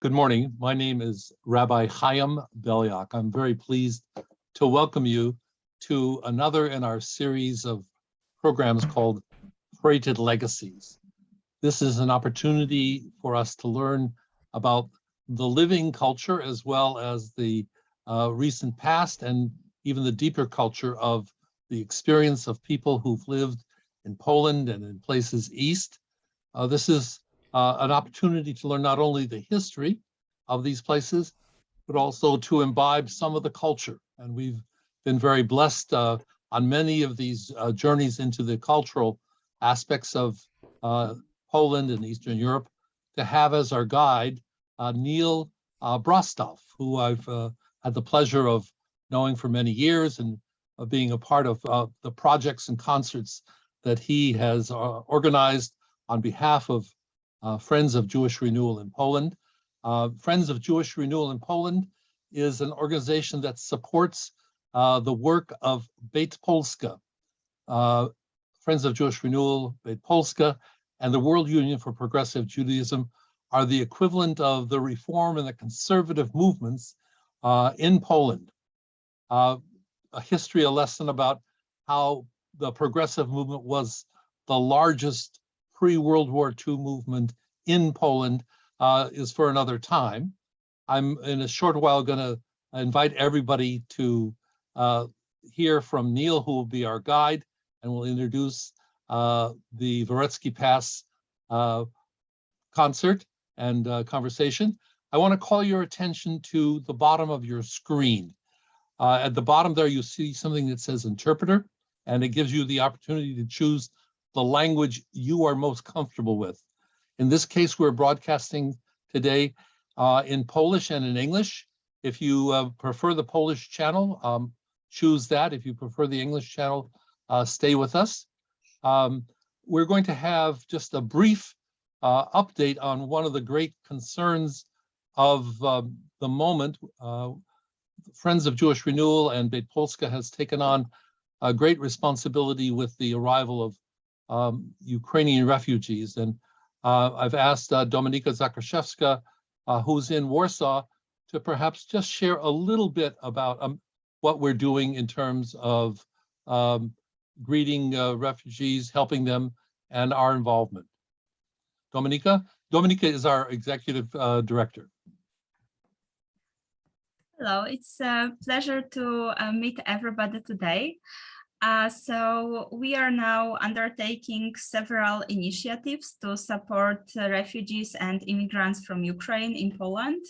Good morning. My name is Rabbi Chaim Belyak. I'm very pleased to welcome you to another in our series of programs called Freighted Legacies. This is an opportunity for us to learn about the living culture as well as the recent past and even the deeper culture of the experience of people who've lived in Poland and in places east. This is an opportunity to learn not only the history of these places, but also to imbibe some of the culture. And we've been very blessed on many of these journeys into the cultural aspects of Poland and Eastern Europe to have as our guide Neal Brostof, who I've had the pleasure of knowing for many years and being a part of the projects and concerts that he has organized on behalf of Friends of Jewish Renewal in Poland. Friends of Jewish Renewal in Poland is an organization that supports the work of Beit Polska. Friends of Jewish Renewal, Beit Polska, and the World Union for Progressive Judaism are the equivalent of the reform and the conservative movements in Poland. A history, a lesson about how the progressive movement was the largest pre-World War II movement in Poland is for another time. I'm in a short while going to invite everybody to hear from Neal, who will be our guide, and will introduce the Veretski Pass concert and conversation. I want to call your attention to the bottom of your screen. At the bottom there, you see something that says interpreter, and it gives you the opportunity to choose the language you are most comfortable with. In this case, we're broadcasting today in Polish and in English. If you prefer the Polish channel, choose that. If you prefer the English channel, stay with us. We're going to have just a brief update on one of the great concerns of the moment. Friends of Jewish Renewal and Beit Polska has taken on a great responsibility with the arrival of Ukrainian refugees. And I've asked Dominika Zakraszewska, who's in Warsaw, to perhaps just share a little bit about what we're doing in terms of greeting refugees, helping them, and our involvement. Dominika? Dominika is our executive director. Hello, it's a pleasure to meet everybody today. So we are now undertaking several initiatives to support refugees and immigrants from Ukraine in Poland.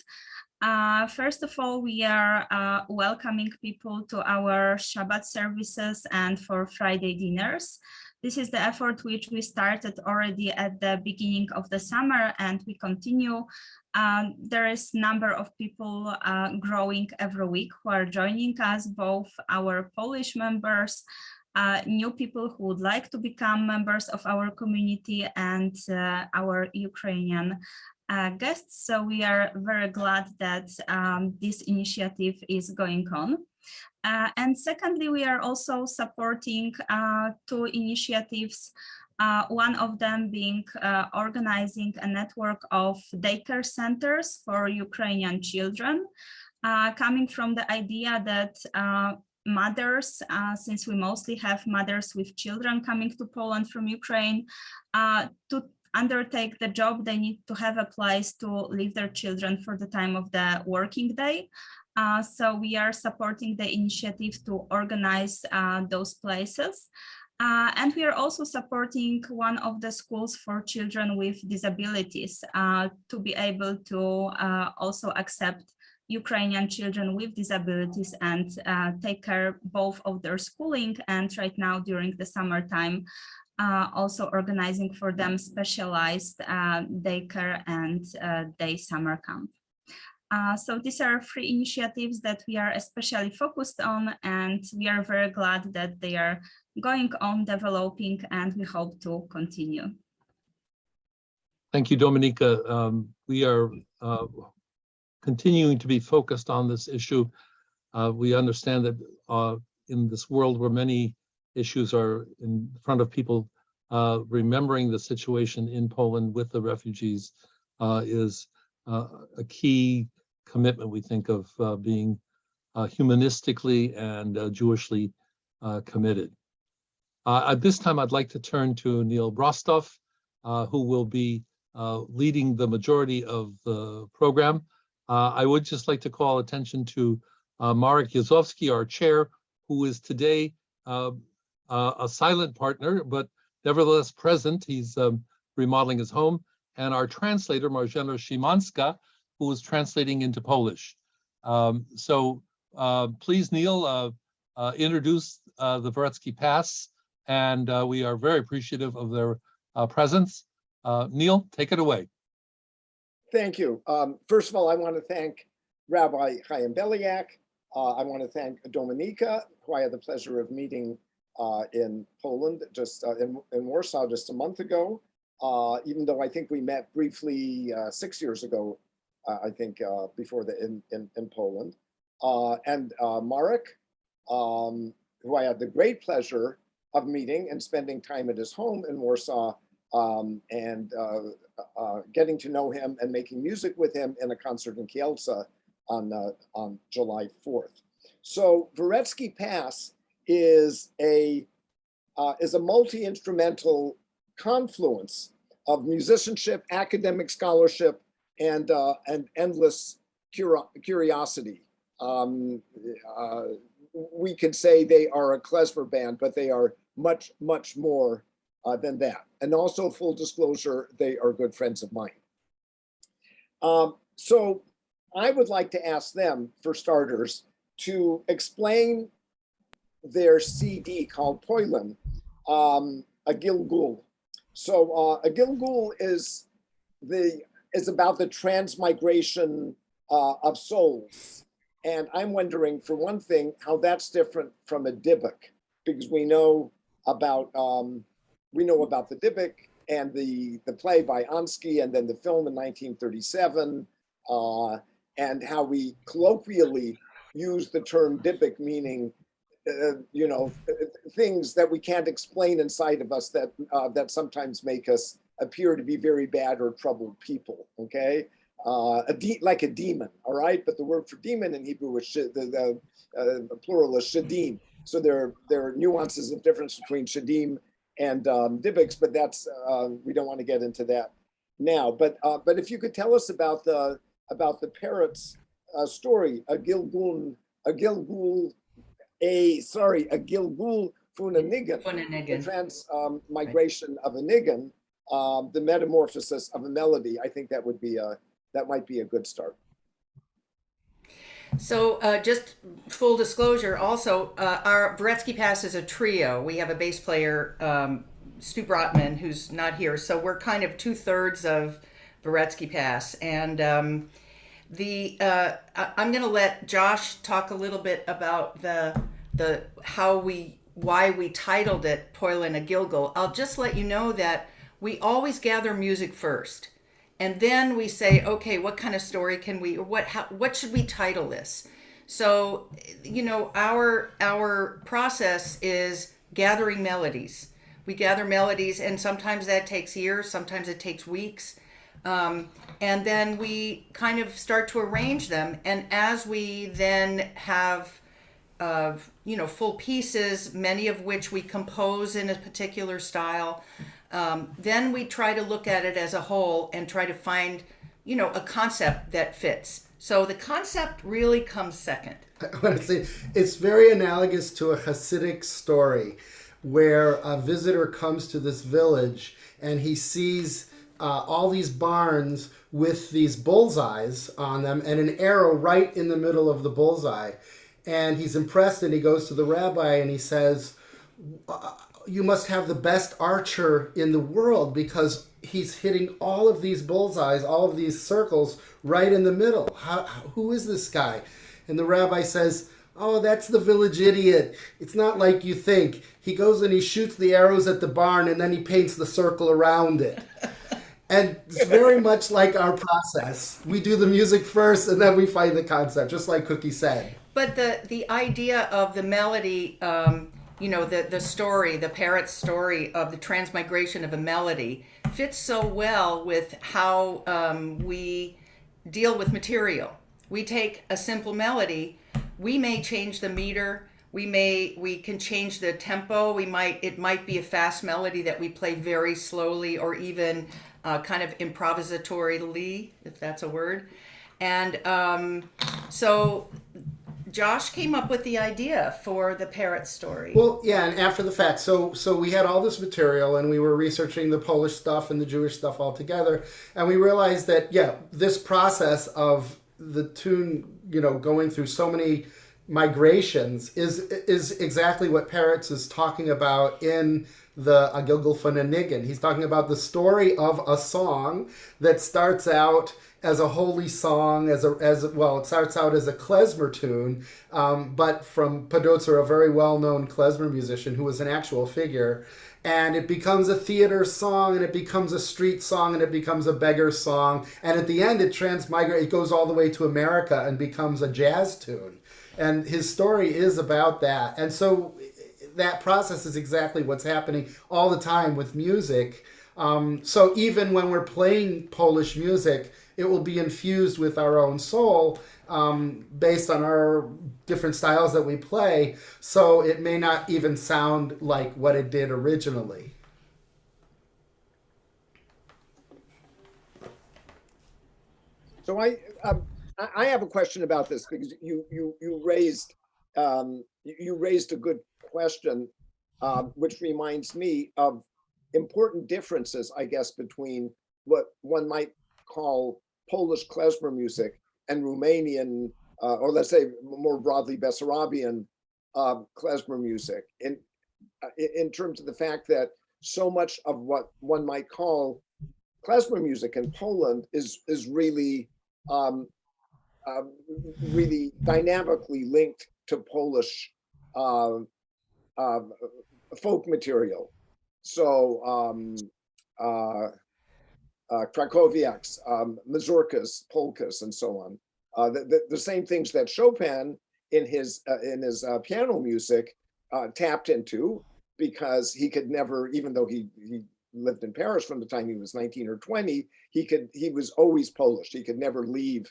First of all, we are welcoming people to our Shabbat services and for Friday dinners. This is the effort which we started already at the beginning of the summer, and we continue. There is a number of people growing every week who are joining us, both our Polish members, new people who would like to become members of our community, and our Ukrainian guests. So we are very glad that this initiative is going on. And secondly, we are also supporting two initiatives, one of them being organizing a network of daycare centers for Ukrainian children, coming from the idea that mothers, since we mostly have mothers with children coming to Poland from Ukraine, to undertake the job, they need to have a place to leave their children for the time of the working day. So we are supporting the initiative to organize those places. And we are also supporting one of the schools for children with disabilities to be able to also accept Ukrainian children with disabilities and take care both of their schooling, and right now during the summertime also organizing for them specialized daycare and day summer camp. So these are three initiatives that we are especially focused on, and we are very glad that they are going on developing, and we hope to continue. Thank you, Dominika. We are continuing to be focused on this issue. We understand that in this world where many issues are in front of people, remembering the situation in Poland with the refugees is a key commitment, we think, of being humanistically and Jewishly committed. At this time, I'd like to turn to Neal Brostof, who will be leading the majority of the program. I would just like to call attention to Marek Yazowski, our chair, who is today a silent partner, but nevertheless present. He's remodeling his home. And our translator, Marzena Szymanska, who is translating into Polish. Please, Neal, introduce the Veretski Pass, and we are very appreciative of their presence. Neal, take it away. Thank you. First of all, I want to thank Rabbi Chaim Beliak. I want to thank Dominika, who I had the pleasure of meeting in Poland, just in Warsaw just a month ago. Even though I think we met briefly 6 years ago, I think before in Poland. And Marek, who I had the great pleasure of meeting and spending time at his home in Warsaw, and getting to know him and making music with him in a concert in Kielce on July 4th. So Veretski Pass is a multi-instrumental confluence of musicianship, academic scholarship, and endless curiosity. We could say they are a Klezmer band, but they are much, much more than that. And also, full disclosure, they are good friends of mine. So I would like to ask them, for starters, to explain their CD called Poilin, a Gilgul. So a Gilgul is about the transmigration of souls. And I'm wondering, for one thing, how that's different from a Dybbuk, because we know about the Dybbuk and the play by Ansky, and then the film in 1937, and how we colloquially use the term Dybbuk, meaning things that we can't explain inside of us that sometimes make us appear to be very bad or troubled people. Okay, like a demon. All right, but the word for demon in Hebrew is the plural is shadim. So there are nuances of difference between shadim and Dybbuks, but that's we don't want to get into that now. But if you could tell us about the parrot's story, a Gilgul Funanigan, the transmigration of a nigan, the metamorphosis of a melody. I think that might be a good start. So just full disclosure, also, our Veretski Pass is a trio. We have a bass player, Stu Brotman, who's not here. So we're kind of 2/3 of Veretski Pass. And I'm going to let Josh talk a little bit about why we titled it Poilin a Gilgul. I'll just let you know that we always gather music first. And then we say, okay, what kind of story can we, or what should we title this? So, our process is gathering melodies. We gather melodies, and sometimes that takes years, sometimes it takes weeks. And then we kind of start to arrange them. And as we then have, full pieces, many of which we compose in a particular style, then we try to look at it as a whole and try to find, a concept that fits. So the concept really comes second. I want to say it's very analogous to a Hasidic story where a visitor comes to this village and he sees all these barns with these bullseyes on them and an arrow right in the middle of the bullseye. And he's impressed, and he goes to the rabbi and he says, you must have the best archer in the world because he's hitting all of these bullseyes, all of these circles right in the middle. Who is this guy? And the rabbi says, oh, that's the village idiot. It's not like you think. He goes and he shoots the arrows at the barn and then he paints the circle around it. And it's very much like our process. We do the music first and then we find the concept, just like Cookie said. But the idea of the melody, the story, the parrot's story of the transmigration of a melody fits so well with how we deal with material. We take a simple melody, we may change the meter, we can change the tempo. It might be a fast melody that we play very slowly, or even kind of improvisatorily, if that's a word. And so Josh came up with the idea for the parrot story. Well, yeah, and after the fact, so we had all this material, and we were researching the Polish stuff and the Jewish stuff all together, and we realized that, yeah, this process of the tune, going through so many migrations is exactly what Parrots is talking about in the Agilgul von Anigen. He's talking about the story of a song that starts out as a holy song, it starts out as a klezmer tune, but from Podotzer, a very well-known klezmer musician who was an actual figure, and it becomes a theater song, and it becomes a street song, and it becomes a beggar song, and at the end it goes all the way to America and becomes a jazz tune. And his story is about that. And so that process is exactly what's happening all the time with music. So even when we're playing Polish music, it will be infused with our own soul, based on our different styles that we play. So it may not even sound like what it did originally. So I have a question about this, because you raised a good question, which reminds me of important differences, I guess, between what one might call Polish klezmer music and Romanian, or let's say more broadly Bessarabian klezmer music, in terms of the fact that so much of what one might call klezmer music in Poland is really really dynamically linked to Polish folk material. So Krakowiaks, mazurkas, polkas, and so on. The same things that Chopin in his piano music tapped into, because he could never, even though he lived in Paris from the time he was 19 or 20, he was always Polish. He could never leave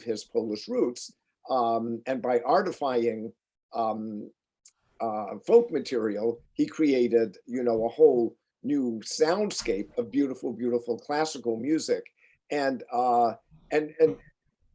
his Polish roots. And by artifying folk material, he created, a whole new soundscape of beautiful, beautiful classical music. And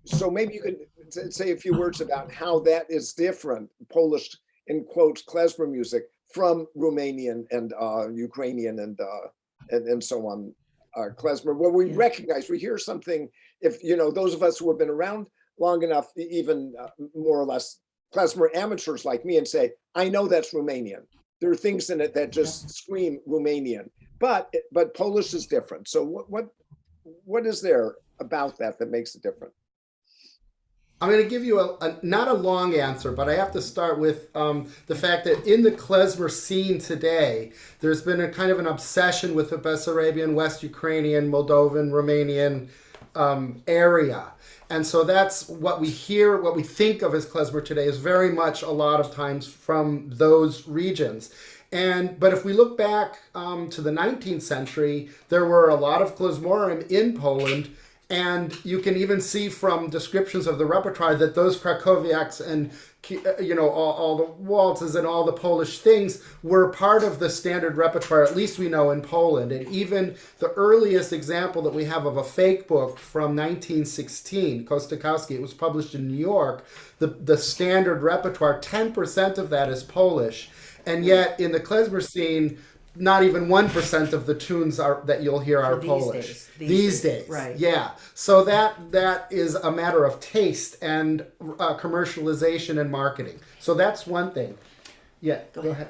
so maybe you could say a few words about how that is different, Polish, in quotes, klezmer music, from Romanian and Ukrainian and so on klezmer. Well, we recognize, we hear something, if those of us who have been around long enough, even more or less klezmer amateurs like me, and say, I know that's Romanian. There are things in it that just scream Romanian, but Polish is different. So what is there about that makes it different? I'm going to give you not a long answer, but I have to start with the fact that in the klezmer scene today, there's been a kind of an obsession with the Bessarabian, West Ukrainian, Moldovan, Romanian area. And so that's what we hear, what we think of as klezmer today is very much a lot of times from those regions. But if we look back to the 19th century, there were a lot of klezmorim in Poland. And you can even see from descriptions of the repertoire that those Krakowiaks and, all the waltzes and all the Polish things were part of the standard repertoire, at least we know in Poland. And even the earliest example that we have of a fake book from 1916, Kostakowski, it was published in New York, the standard repertoire, 10% of that is Polish. And yet in the klezmer scene, not even 1% of the tunes that you'll hear are Polish. These days. Right. Yeah. So that is a matter of taste and commercialization and marketing. So that's one thing. Yeah, go ahead.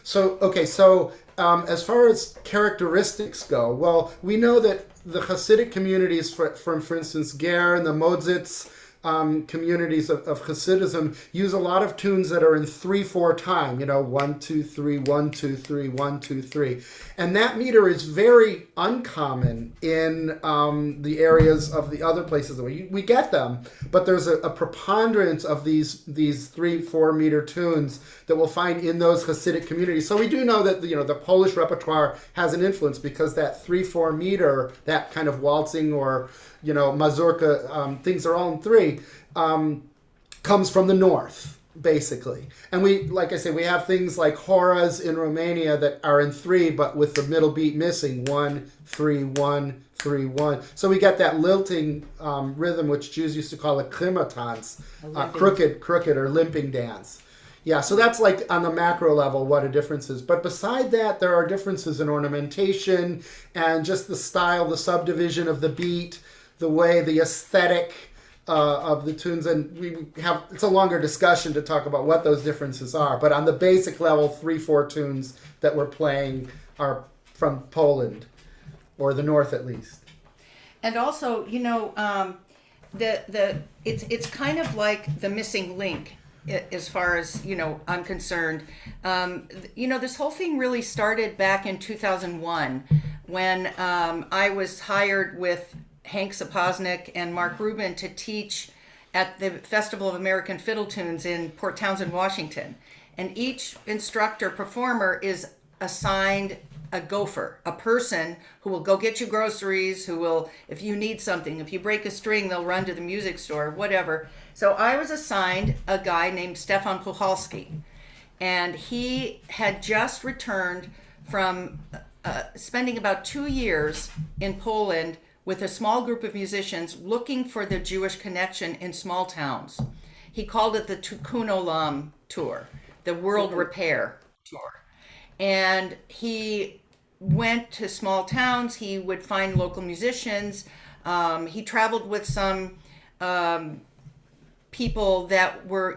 So as far as characteristics go, well, we know that the Hasidic communities from, for instance, Ger and the Modzitz, communities of Hasidism use a lot of tunes that are in 3/4 time, 1, 2, 3, 1, 2, 3, 1, 2, 3. And that meter is very uncommon in the areas of the other places. We get them, but there's a preponderance of these 3/4 meter tunes that we'll find in those Hasidic communities. So we do know that the Polish repertoire has an influence, because that 3/4 meter, that kind of waltzing or mazurka, things are all in 3, comes from the north, basically. And like I say, we have things like horas in Romania that are in 3, but with the middle beat missing, 1, 3, 1, 3, 1. So we get that lilting rhythm, which Jews used to call a krimatanz, crooked or limping dance. Yeah, so that's like on the macro level what a difference is. But beside that, there are differences in ornamentation and just the style, the subdivision of the beat, the way, the aesthetic of the tunes. And it's a longer discussion to talk about what those differences are. But on the basic level, 3/4 tunes that we're playing are from Poland, or the north at least. And also, it's kind of like the missing link, as far as I'm concerned. This whole thing really started back in 2001 when I was hired with Hank Sapoznik and Mark Rubin to teach at the Festival of American Fiddle Tunes in Port Townsend, Washington. And each instructor performer is assigned a gopher, a person who will go get you groceries, who will, if you need something, if you break a string, they'll run to the music store, whatever. So I was assigned a guy named Stefan Puchalski, and he had just returned from spending about 2 years in Poland with a small group of musicians looking for the Jewish connection in small towns. He called it the Tikkun Olam Tour, the World Repair Tour. And he went to small towns. He would find local musicians. He traveled with some people that were,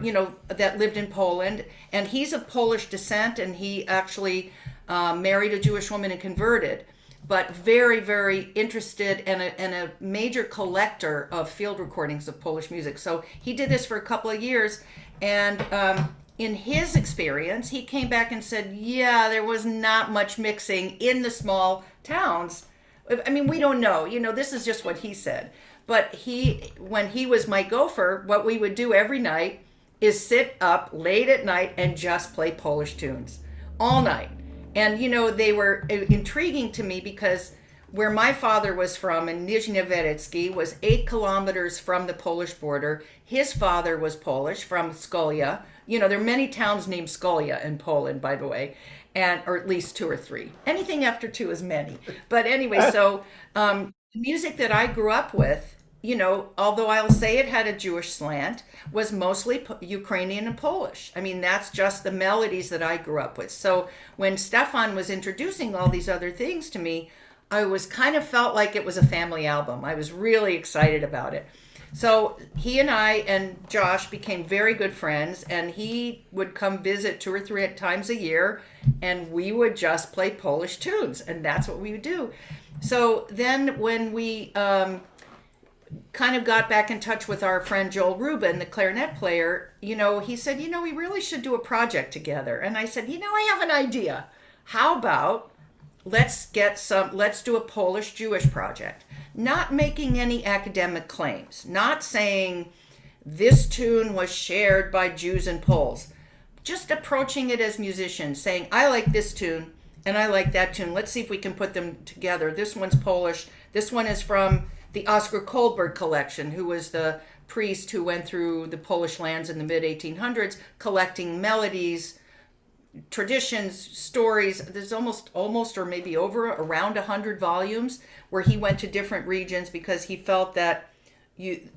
that lived in Poland. And he's of Polish descent, and he actually married a Jewish woman and converted, but very, very interested and a major collector of field recordings of Polish music. So he did this for a couple of years, and in his experience, he came back and said, yeah, there was not much mixing in the small towns. I mean, we don't know, this is just what he said. But when he was my gopher, what we would do every night is sit up late at night and just play Polish tunes all night. And, they were intriguing to me because where my father was from in Nizhny Veretski was 8 kilometers from the Polish border. His father was Polish, from Skolia. There are many towns named Skolia in Poland, by the way, or at least 2 or 3. Anything after 2 is many. But anyway, so the music that I grew up with, although I'll say it had a Jewish slant, was mostly Ukrainian and Polish. I mean, that's just the melodies that I grew up with. So when Stefan was introducing all these other things to me, I was kind of felt like it was a family album. I was really excited about it. So he and I and Josh became very good friends, and he would come visit 2 or 3 times a year, and we would just play Polish tunes, and that's what we would do. So then when we kind of got back in touch with our friend Joel Rubin, the clarinet player, he said, we really should do a project together. And I said, I have an idea. How about let's do a Polish-Jewish project, not making any academic claims, not saying this tune was shared by Jews and Poles, just approaching it as musicians, saying, I like this tune and I like that tune. Let's see if we can put them together. This one's Polish. This one is from the Oscar Kohlberg collection, who was the priest who went through the Polish lands in the mid-1800s, collecting melodies, traditions, stories. There's almost or maybe around 100 volumes where he went to different regions because he felt that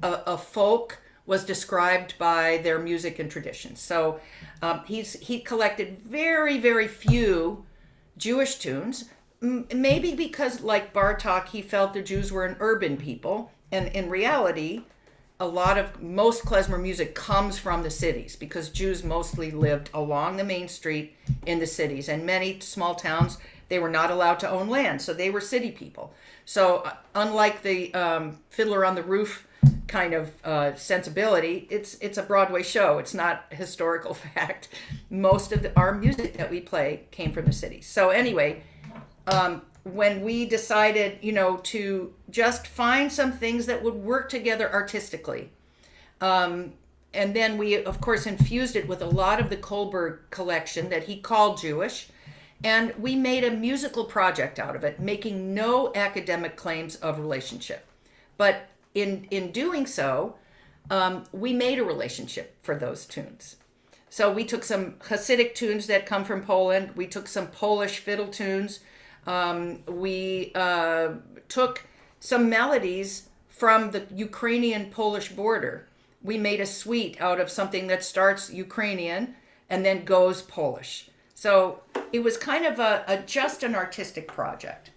a folk was described by their music and traditions. So he collected very, very few Jewish tunes, maybe because, like Bartok, he felt the Jews were an urban people, and in reality, most klezmer music comes from the cities because Jews mostly lived along the main street in the cities, and many small towns, they were not allowed to own land, so they were city people. So unlike the Fiddler on the Roof kind of sensibility. It's a Broadway show. It's not historical fact. Most of our music that we play came from the city. So anyway, when we decided, to just find some things that would work together artistically, and then we, of course, infused it with a lot of the Kohlberg collection that he called Jewish, and we made a musical project out of it, making no academic claims of relationship. But in doing so, we made a relationship for those tunes. So we took some Hasidic tunes that come from Poland. We took some Polish fiddle tunes. We took some melodies from the Ukrainian-Polish border. We made a suite out of something that starts Ukrainian and then goes Polish. So it was kind of just an artistic project.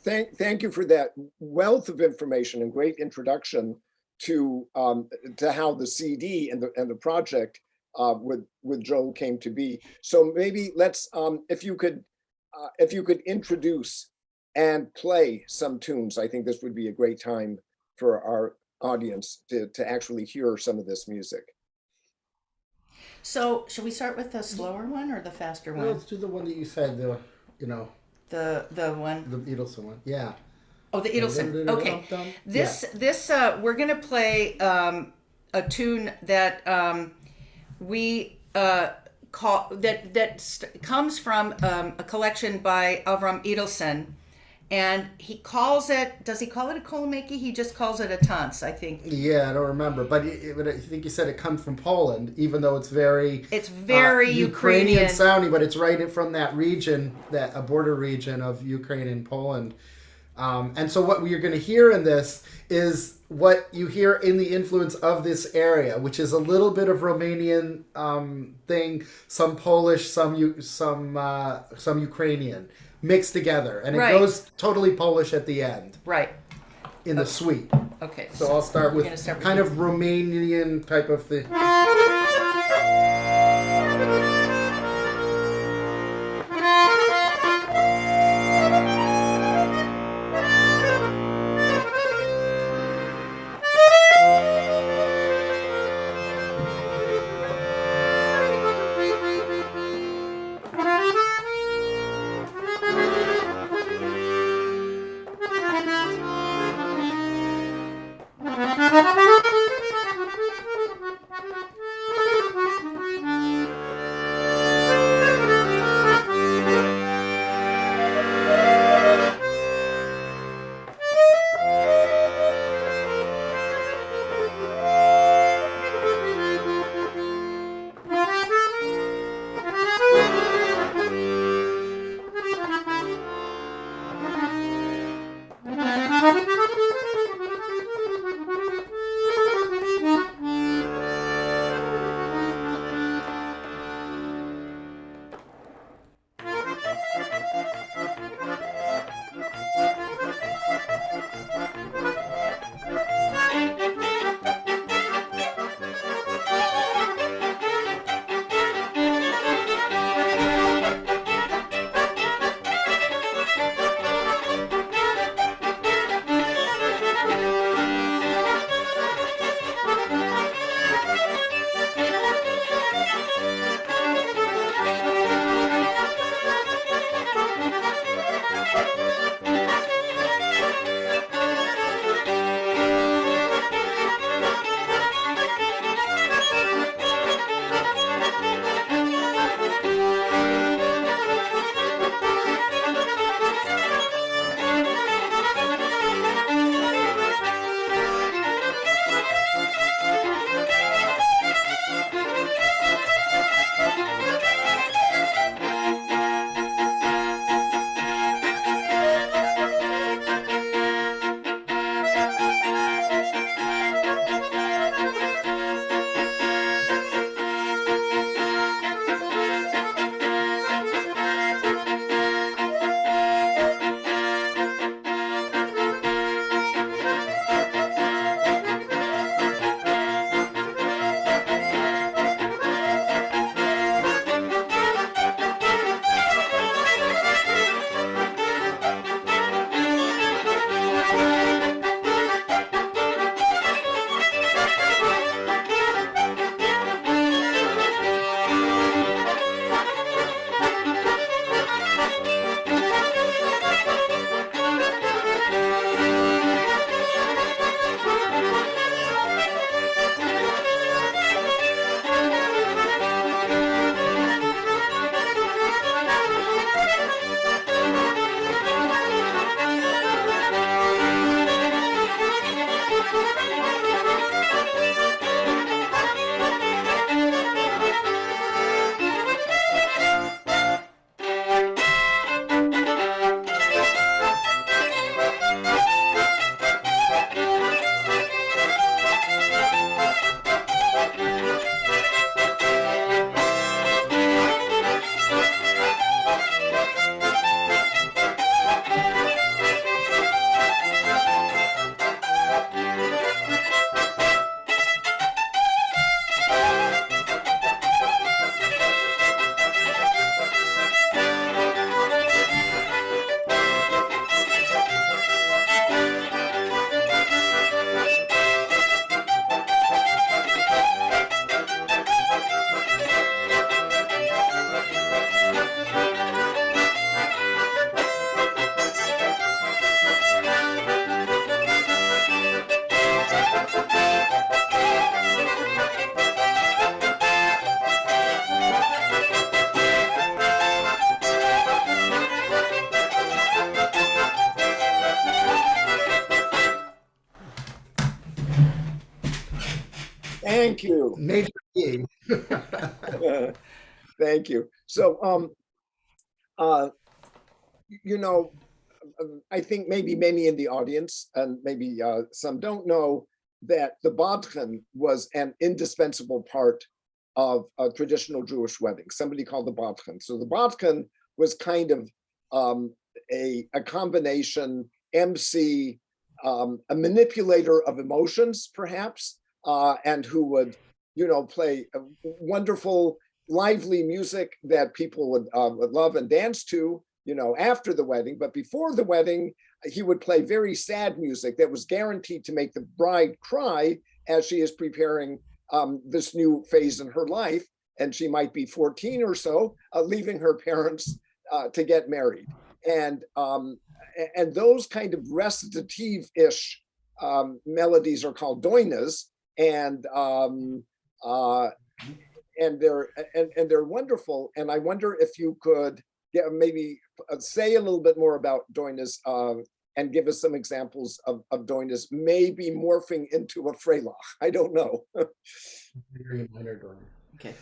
Thank you for that wealth of information and great introduction to how the CD and the project with Joel came to be. So maybe let's if you could introduce and play some tunes. I think this would be a great time for our audience to actually hear some of this music. So should we start with the slower one or the faster one? Let's do the one that you said, the one. The Edelson one. Yeah. Oh, the Edelson. Okay. This we're gonna play a tune that we call comes from a collection by Avram Edelson, and he calls it. Does he call it a kolomeki? He just calls it a tanz, I think. Yeah, I don't remember, but I think you said it comes from Poland, even though it's very Ukrainian sounding, but it's right from that region, a border region of Ukraine and Poland. And so what we're going to hear in this is what you hear in the influence of this area, which is a little bit of Romanian thing, some Polish, some Ukrainian mixed together, and it goes totally Polish at the end. Right. In the suite. Okay. So I'll start with kind of Romanian type of thing. Thank you. Major key. Thank you. So, you know, I think maybe many in the audience, and maybe some don't know, that the bodchen was an indispensable part of a traditional Jewish wedding, somebody called the bodchen. So the bodchen was kind of a combination MC, a manipulator of emotions, perhaps, and who would, play wonderful, lively music that people would love and dance to, after the wedding. But before the wedding, he would play very sad music that was guaranteed to make the bride cry as she is preparing this new phase in her life. And she might be 14 or so, leaving her parents to get married. And those kind of recitative-ish melodies are called doinas, and they're wonderful. And I wonder if you could maybe say a little bit more about doinas and give us some examples of doinas, maybe morphing into a freilach. I don't know. Very minor doina. Okay.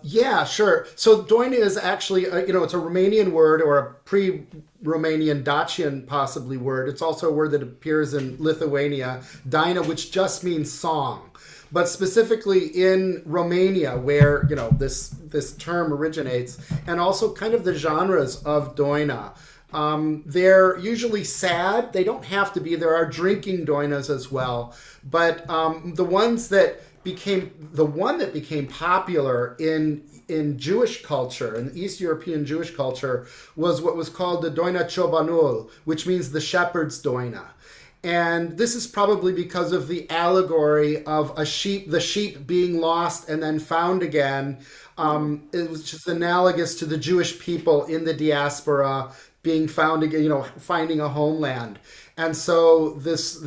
Yeah, sure. So doina is actually, it's a Romanian word, or a pre-Romanian Dacian possibly word. It's also a word that appears in Lithuania, daina, which just means song. But specifically in Romania, where this term originates, and also kind of the genres of doina. They're usually sad. They don't have to be. There are drinking doinas as well. But the one that became popular in Jewish culture, in East European Jewish culture, was what was called the doina ciobanul, which means the shepherd's doina. And this is probably because of the allegory of the sheep being lost and then found again. It was just analogous to the Jewish people in the diaspora being found again, finding a homeland. And so this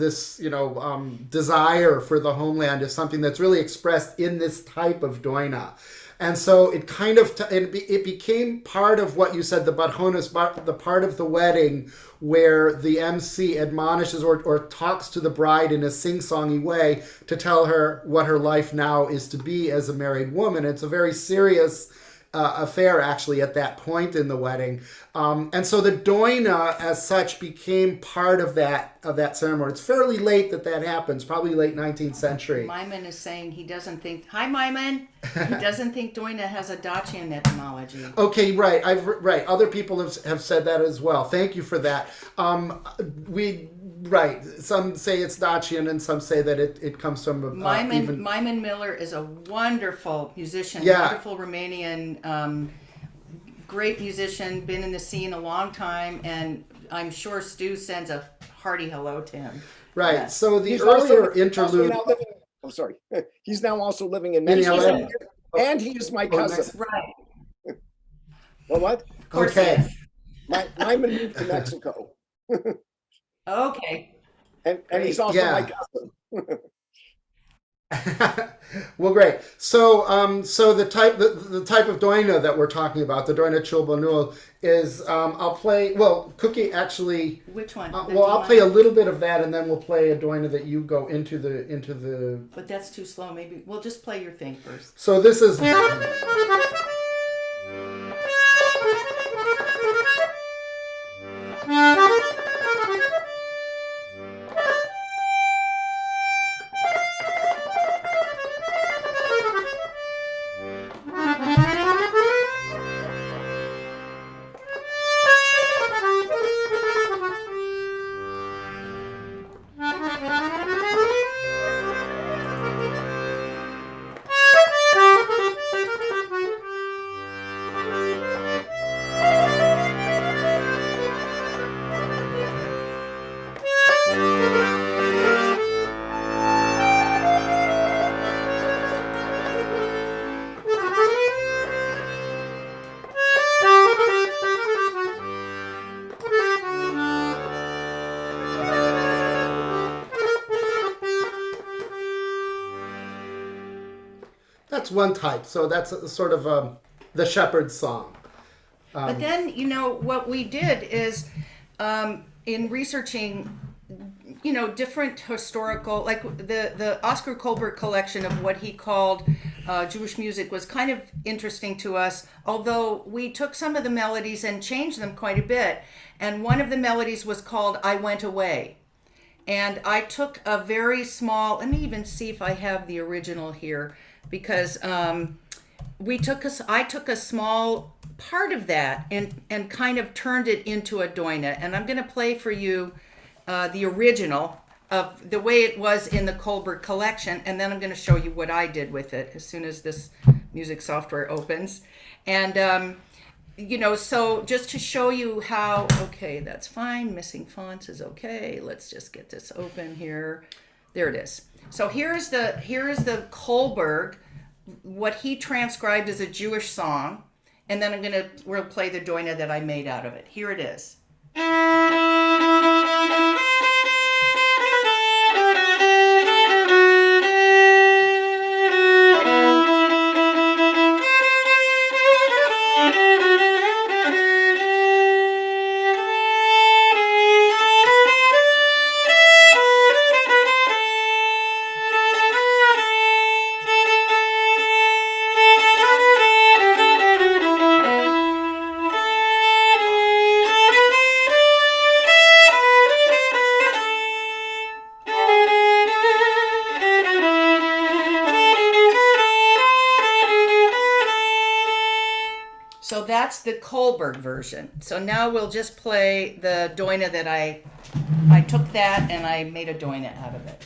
desire for the homeland is something that's really expressed in this type of doina. And so it kind of, it became part of what you said, the badchonas, the part of the wedding where the MC admonishes or talks to the bride in a sing-songy way to tell her what her life now is to be as a married woman. It's a very serious affair, actually, at that point in the wedding. And so the doina, as such, became part of that ceremony. It's fairly late that happens, probably late 19th century. Myman is saying he doesn't think, hi Myman, he doesn't think doina has a Dacian etymology. Okay, right. Right. Other people have said that as well. Thank you for that. Right. Some say it's Dacian, and some say that it comes from Myman Miller is a wonderful musician, wonderful Romanian, great musician, been in the scene a long time, and I'm sure Stu sends a hearty hello to him. Right. Yes. So the earlier interlude. I'm sorry. He's now also living in Mexico, and he is my cousin. Right. Well, what? Of course. Okay. Myman moved to Mexico. Okay. And he's also my cousin. Well, great. So the type of doina that we're talking about, the doina ciobanul, is I'll play. Well, Cookie actually. Which one? I'll play a little bit of that, and then we'll play a doina that you go into the. But that's too slow. Maybe we'll just play your thing first. So this is. That's one type. So that's sort of the shepherd's song. But then, what we did is, in researching different historical, like the Oscar Kohlberg collection of what he called Jewish music was kind of interesting to us, although we took some of the melodies and changed them quite a bit. And one of the melodies was called I Went Away. And I took a very small, let me even see if I have the original here, because I took a small part of that and kind of turned it into a doina. And I'm going to play for you the original of the way it was in the Kohlberg collection, and then I'm going to show you what I did with it as soon as this music software opens. And so just to show you how, okay, that's fine, missing fonts is okay, let's just get this open here. There it is. So here is the Kohlberg, what he transcribed as a Jewish song, and then we'll play the doina that I made out of it. Here it is. So that's the Kohlberg version. So now we'll just play the doina that I took that and I made a doina out of it.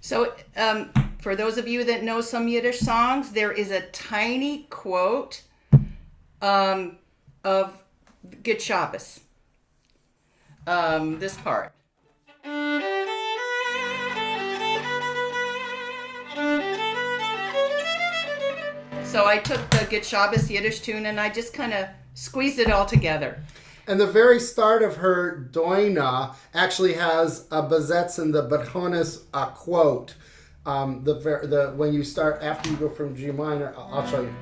So for those of you that know some Yiddish songs, there is a tiny quote of Git Shabbos, this part. So I took the Git Shabbos Yiddish tune and I just kind of squeezed it all together. And the very start of her doina actually has a besetzen, the Berchonis quote. When you start, after you go from G minor, I'll show you.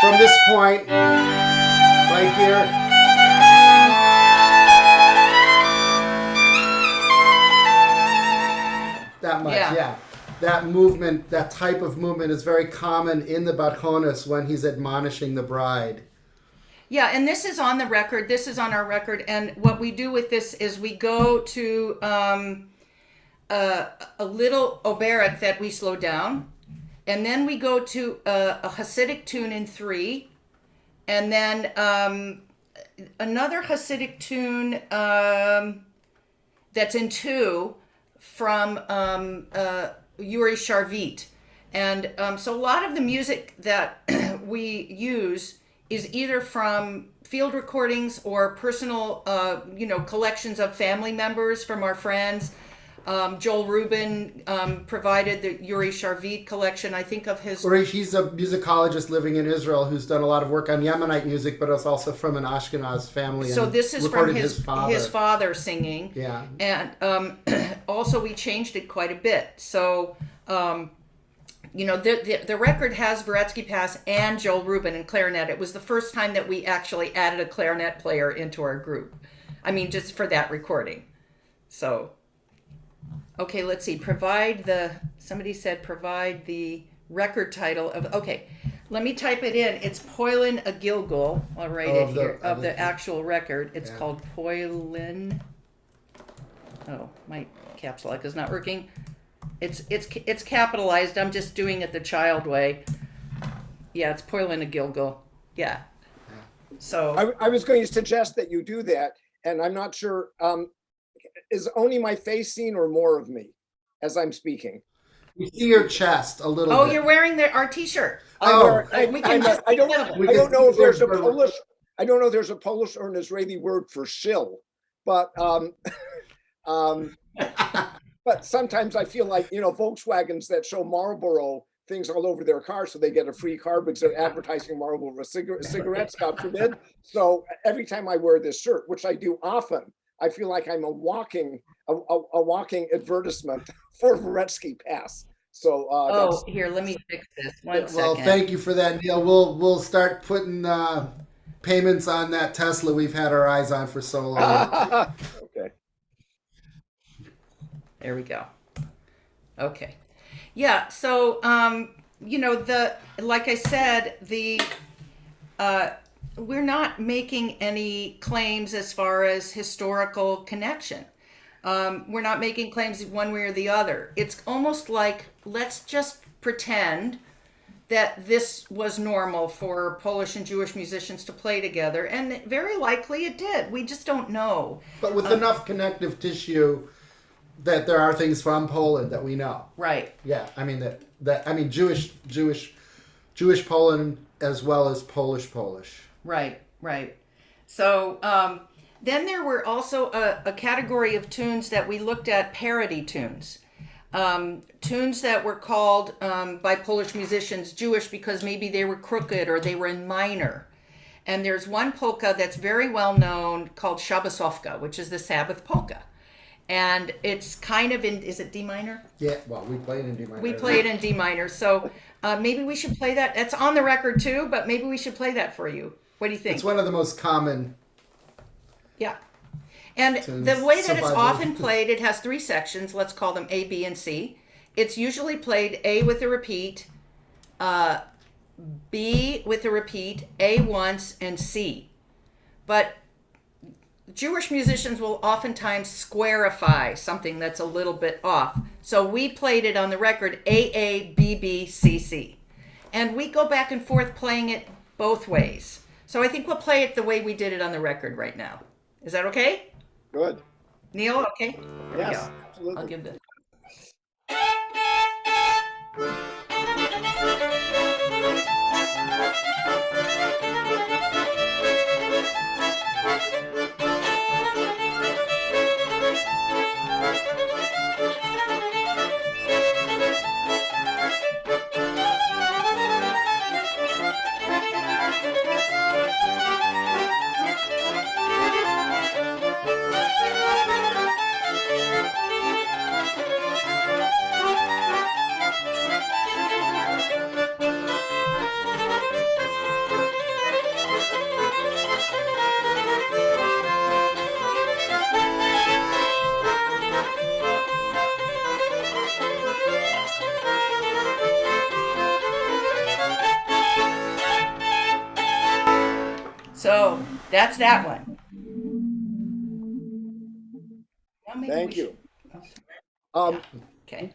From this point, right here. That much, yeah. That movement, that type of movement is very common in the Berchonis when he's admonishing the bride. Yeah, and this is on the record. This is on our record. And what we do with this is we go to a little oberet that we slow down. And then we go to a Hasidic tune in 3. And then another Hasidic tune that's in 2 from Yuri Sharvit. And so a lot of the music that we use is either from field recordings or personal, collections of family members from our friends. Joel Rubin provided the Yuri Sharvit collection. I think of his. Or he's a musicologist living in Israel who's done a lot of work on Yemenite music, but is also from an Ashkenaz family. So and this is from recorded his father singing. Yeah. And also we changed it quite a bit. So, you know, the record has Veretski Pass and Joel Rubin in clarinet. It was the first time that we actually added a clarinet player into our group. I mean, just for that recording. So, okay, let's see. Somebody said provide the record title of, okay, let me type it in. It's Poilin a Gilgul. I'll write it here, of the actual record. It's called Poilin. Oh, my caps lock is not working. It's capitalized. I'm just doing it the child way. Yeah, it's Poilin a Gilgul. Yeah. So I was going to suggest that you do that, and I'm not sure, is only my face seen or more of me as I'm speaking? You see your chest a little oh, bit. you're wearing our T-shirt. I don't know if there's a Polish, I don't know if there's a Polish or an Israeli word for shill, but but sometimes I feel like, you know, Volkswagens that show Marlboro things all over their car so they get a free car because they're advertising Marlboro cigarettes, God forbid. So every time I wear this shirt, which I do often, I feel like I'm a walking advertisement for Veretski Pass. So here, let me fix this. One Well, second. thank you for that, Neal. We'll start putting payments on that Tesla we've had our eyes on for so long. okay. There we go. Okay. Yeah. So, you know, like I said, we're not making any claims as far as historical connection. We're not making claims one way or the other. It's almost like, let's just pretend that this was normal for Polish and Jewish musicians to play together. And very likely it did. We just don't know. But with enough connective tissue that there are things from Poland that we know. Right. Yeah, I mean Jewish Poland as well as Polish. Right. So then there were also a category of tunes that we looked at, parody tunes. Tunes that were called by Polish musicians Jewish because maybe they were crooked or they were in minor. And there's one polka that's very well known called Szabasówka, which is the Sabbath polka. And it's kind of is it D minor? Yeah, well, we played in D minor. We played in D minor. So maybe we should play that. It's on the record too, but maybe we should play that for you. What do you think? It's one of the most common. Yeah. And the way that it's often played, it has 3 sections. Let's call them A, B, and C. It's usually played A with a repeat, B with a repeat, A once, and C. But Jewish musicians will oftentimes squarify something that's a little bit off. So we played it on the record A, B, B, C, C. And we go back and forth playing it both ways. So I think we'll play it the way we did it on the record right now. Is that okay? Good. Neal, okay? Yes, absolutely. I'll give this. So that's that one. Thank you. Okay.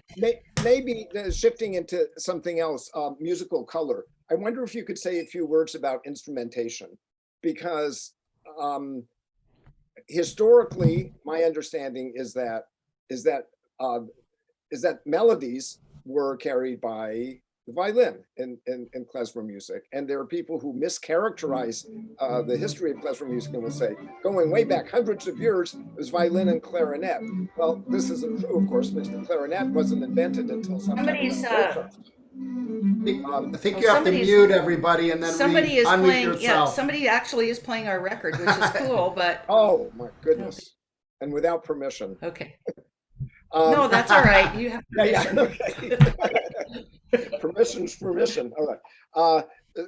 Maybe shifting into something else, musical color. I wonder if you could say a few words about instrumentation, because historically, my understanding is that melodies were carried by the violin in klezmer music. And there are people who mischaracterize the history of klezmer music and will say, going way back hundreds of years, it was violin and clarinet. Well, this isn't true, of course, because the clarinet wasn't invented until sometime. I think you have to mute everybody and then somebody is unmute playing. yourself. Yeah, somebody actually is playing our record, which is cool. But Oh my goodness! And without permission. okay. No, that's all right. You have permission. Okay. Permission's permission. All right.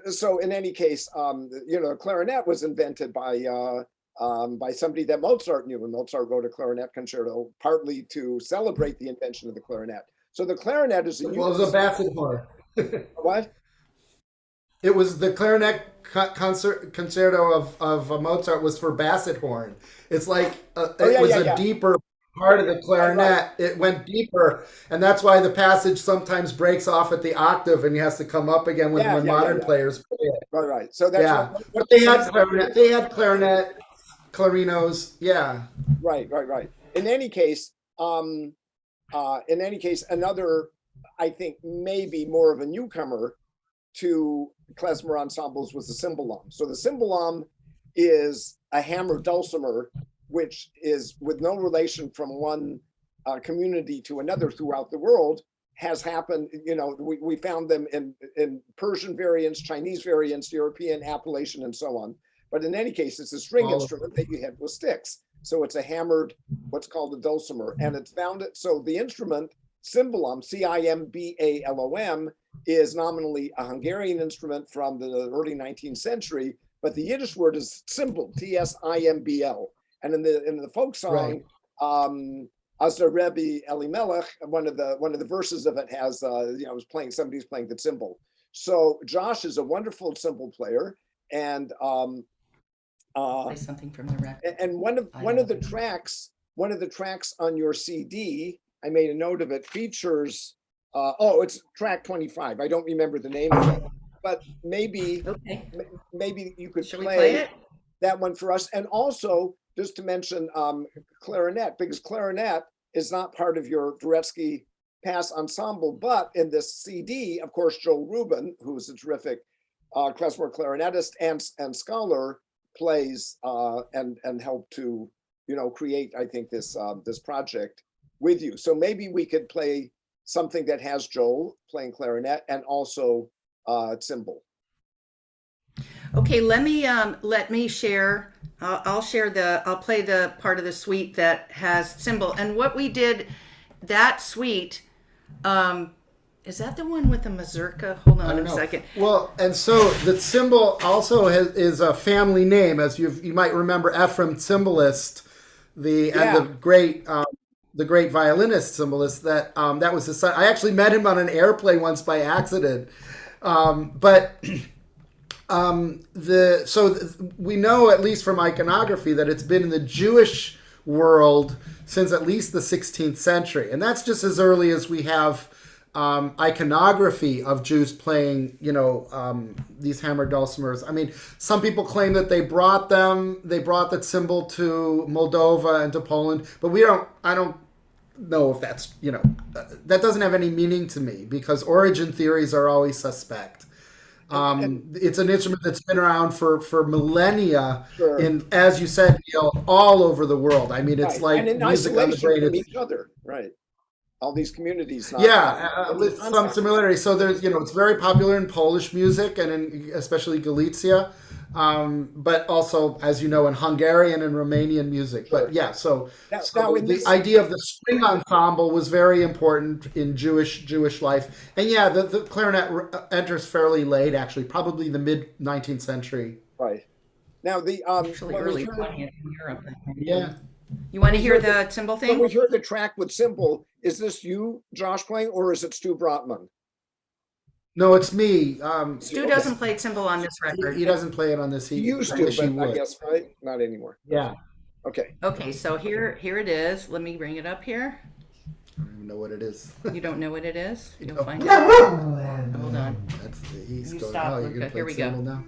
So in any case, clarinet was invented by somebody that Mozart knew, and Mozart wrote a clarinet concerto partly to celebrate the invention of the clarinet. So the clarinet is Well, it was a basset horn. What? It was the clarinet concerto of Mozart was for basset horn. It's like it was a deeper part of the clarinet. It went deeper, and that's why the passage sometimes breaks off at the octave, and he has to come up again when modern players play it. Right. So that's but they had clarinet. They had clarinet, clarinos. Yeah. Right. In any case, another, I think maybe more of a newcomer to klezmer ensembles was the cymbalom. So the cymbalom is a hammered dulcimer, which is with no relation from one community to another throughout the world, has happened. We found them in Persian variants, Chinese variants, European, Appalachian, and so on. But in any case, it's a string instrument that you hit with sticks. So it's a hammered, what's called a dulcimer, and it's founded. So the instrument cymbalom, C-I-M-B-A-L-O-M, is nominally a Hungarian instrument from the early 19th century, but the Yiddish word is cymbal, T-S-I-M-B-L. And in the folk song, Azar Rebbe Elimelech, one of the verses of it has, somebody's playing the cymbal. So Josh is a wonderful cymbal player, and Play something from the record. and one of the tracks on your CD, I made a note of it, features. It's track 25. I don't remember the name of it, but maybe you could play it? That one for us. And also, just to mention clarinet, because clarinet is not part of your Veretski Pass ensemble, but in this CD, of course, Joel Rubin, who's a terrific klezmer clarinetist and scholar, plays and helped to create, I think, this project with you. So maybe we could play something that has Joel playing clarinet and also cymbal. Okay, let me share. I'll play the part of the suite that has cymbal. And what we did, that suite, is that the one with the mazurka? Hold on a second. Well, and so the cymbal also is a family name, as you might remember Ephraim Cymbalist, and the great violinist cymbalist. That was his son. I actually met him on an airplane once by accident. We know, at least from iconography, that it's been in the Jewish world since at least the 16th century, and that's just as early as we have iconography of Jews playing, these hammered dulcimers. I mean, some people claim that they brought the cymbal to Moldova and to Poland, but I don't know if that's, that doesn't have any meaning to me, because origin theories are always suspect. It's an instrument that's been around for millennia, as you said, Neal, all over the world. I mean, it's like in music on the brain. From each other, right? All these communities. With some similarity. So there's, it's very popular in Polish music and in especially Galicia, but also, as you know, in Hungarian and Romanian music. But yeah, so the idea of the string ensemble was very important in Jewish life. And yeah, the clarinet enters fairly late, actually, probably the mid 19th century. Right. Now actually early 20th in Europe. Yeah. You want to hear the cymbal thing? When we heard the track with cymbal, is this you, Josh, playing, or is it Stu Brotman? No, it's me. Stu doesn't play cymbal on this record. He doesn't play it on this. He used to, but I guess, right? Not anymore. Yeah. Okay. Okay, so here it is. Let me bring it up here. I don't even know what it is. You don't know what it is? You'll find it. Hold on. He's You going, stop, you're Luca. gonna play Here we go. cymbal now?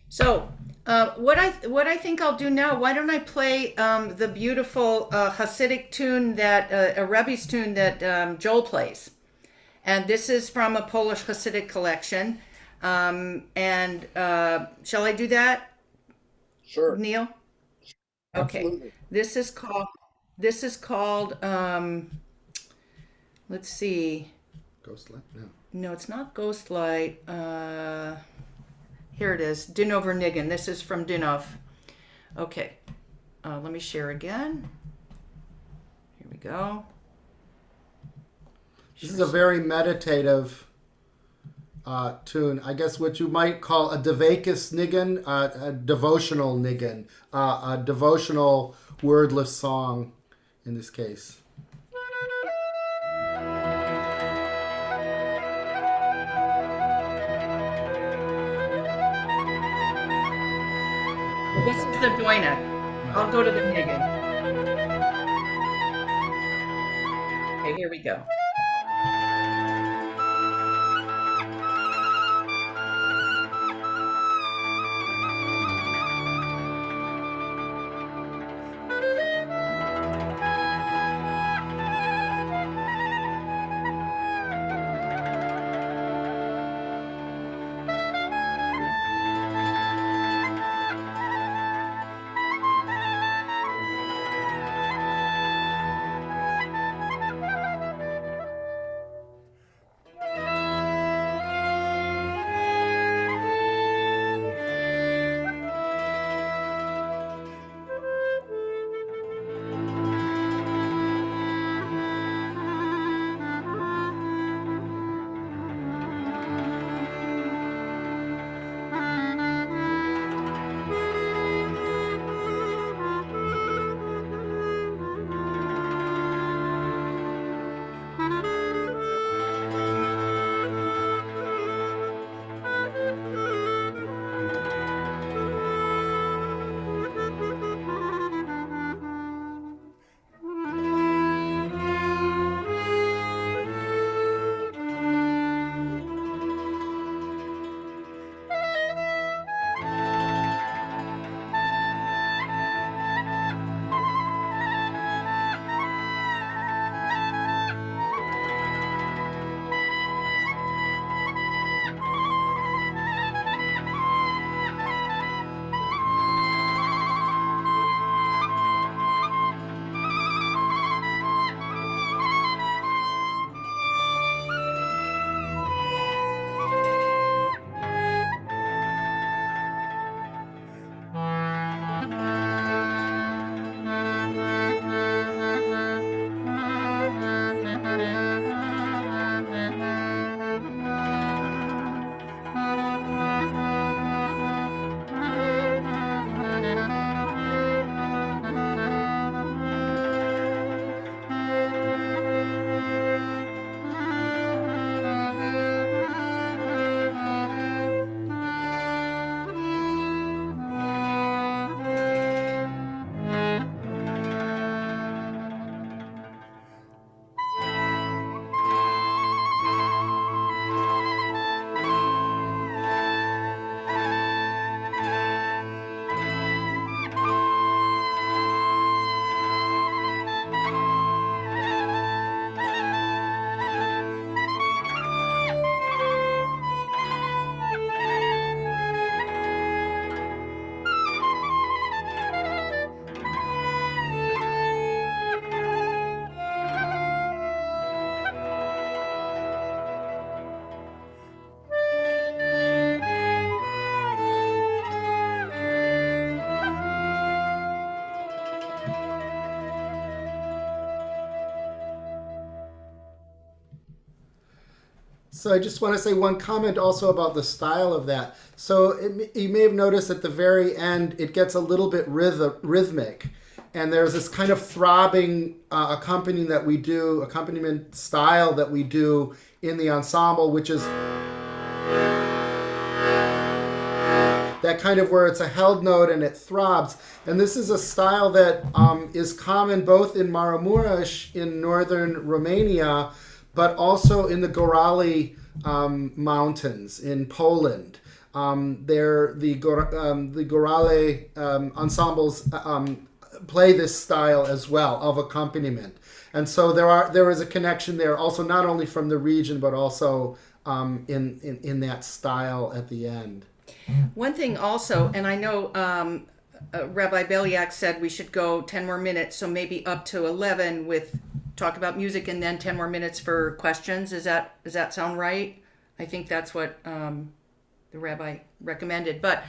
So, what I think I'll do now, why don't I play the beautiful Hasidic tune that a Rebbe's tune that Joel plays, and this is from a Polish Hasidic collection. And shall I do that, Sure, Neil? Okay. absolutely. This is called. Let's see. Ghostlight? No. No, it's not Ghostlight. Here it is, Dinov or Niggin. This is from Dinov. Okay, let me share again. Here we go. This is a very meditative tune. I guess what you might call a devakis niggin, a devotional niggin, a devotional wordless song in this case. This is the doina. I'll go to the niggin. Okay, here we go. So I just want to say one comment also about the style of that. So you may have noticed at the very end, it gets a little bit rhythmic. And there's this kind of throbbing accompaniment style that we do in the ensemble, which is that kind of where it's a held note and it throbs. And this is a style that is common both in Maramuresh in northern Romania, but also in the Gorali Mountains in Poland. The Gorale ensembles play this style as well of accompaniment. And so there is a connection there also, not only from the region, but also in that style at the end. One thing also, and I know Rabbi Beliak said we should go 10 more minutes, so maybe up to 11 with talk about music and then 10 more minutes for questions. Does that sound right? I think that's what the rabbi recommended. But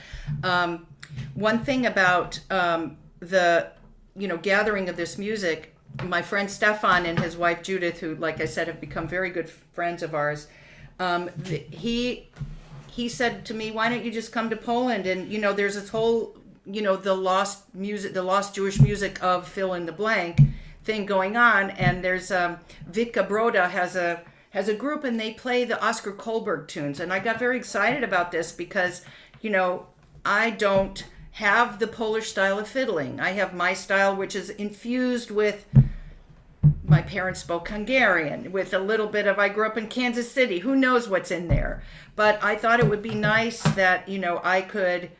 one thing about the gathering of this music, my friend Stefan and his wife Judith, who, like I said, have become very good friends of ours, he said to me, why don't you just come to Poland? And, there's this whole, the lost Jewish music of fill in the blank thing going on. And there's Vitka Broda has a group and they play the Oscar Kohlberg tunes. And I got very excited about this because, I don't have the Polish style of fiddling. I have my style, which is infused with, my parents spoke Hungarian, with a little bit of, I grew up in Kansas City, who knows what's in there. But I thought it would be nice that, I could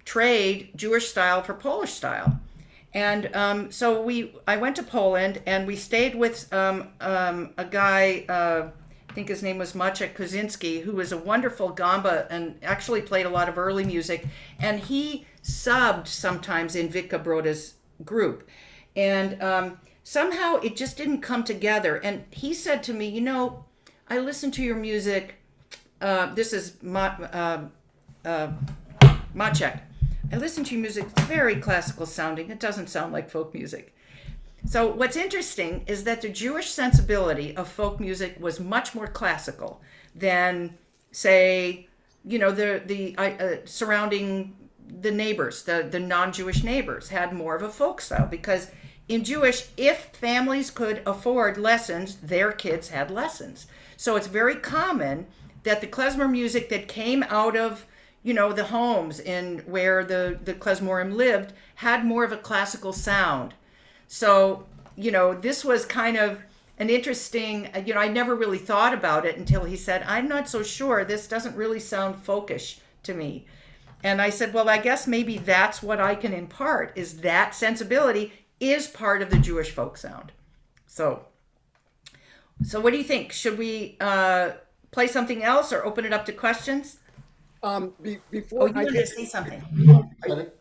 trade Jewish style for Polish style. And so I went to Poland and we stayed with a guy, I think his name was Maciek Kozinski, who was a wonderful gamba and actually played a lot of early music. And he subbed sometimes in Vitka Broda's group. And somehow it just didn't come together. And he said to me, I listen to your music. This is Maciek. I listen to your music. It's very classical sounding. It doesn't sound like folk music. So what's interesting is that the Jewish sensibility of folk music was much more classical than, say, the surrounding the neighbors, the non-Jewish neighbors had more of a folk style, because in Jewish, if families could afford lessons, their kids had lessons. So it's very common that the klezmer music that came out of, the homes in where the klezmorim lived had more of a classical sound. So, this was kind of an interesting, I never really thought about it until he said, I'm not so sure, this doesn't really sound folkish to me. And I said, well, I guess maybe that's what I can impart, is that sensibility is part of the Jewish folk sound. So what do you think? Should we play something else or open it up to questions? Before you wanted to say something.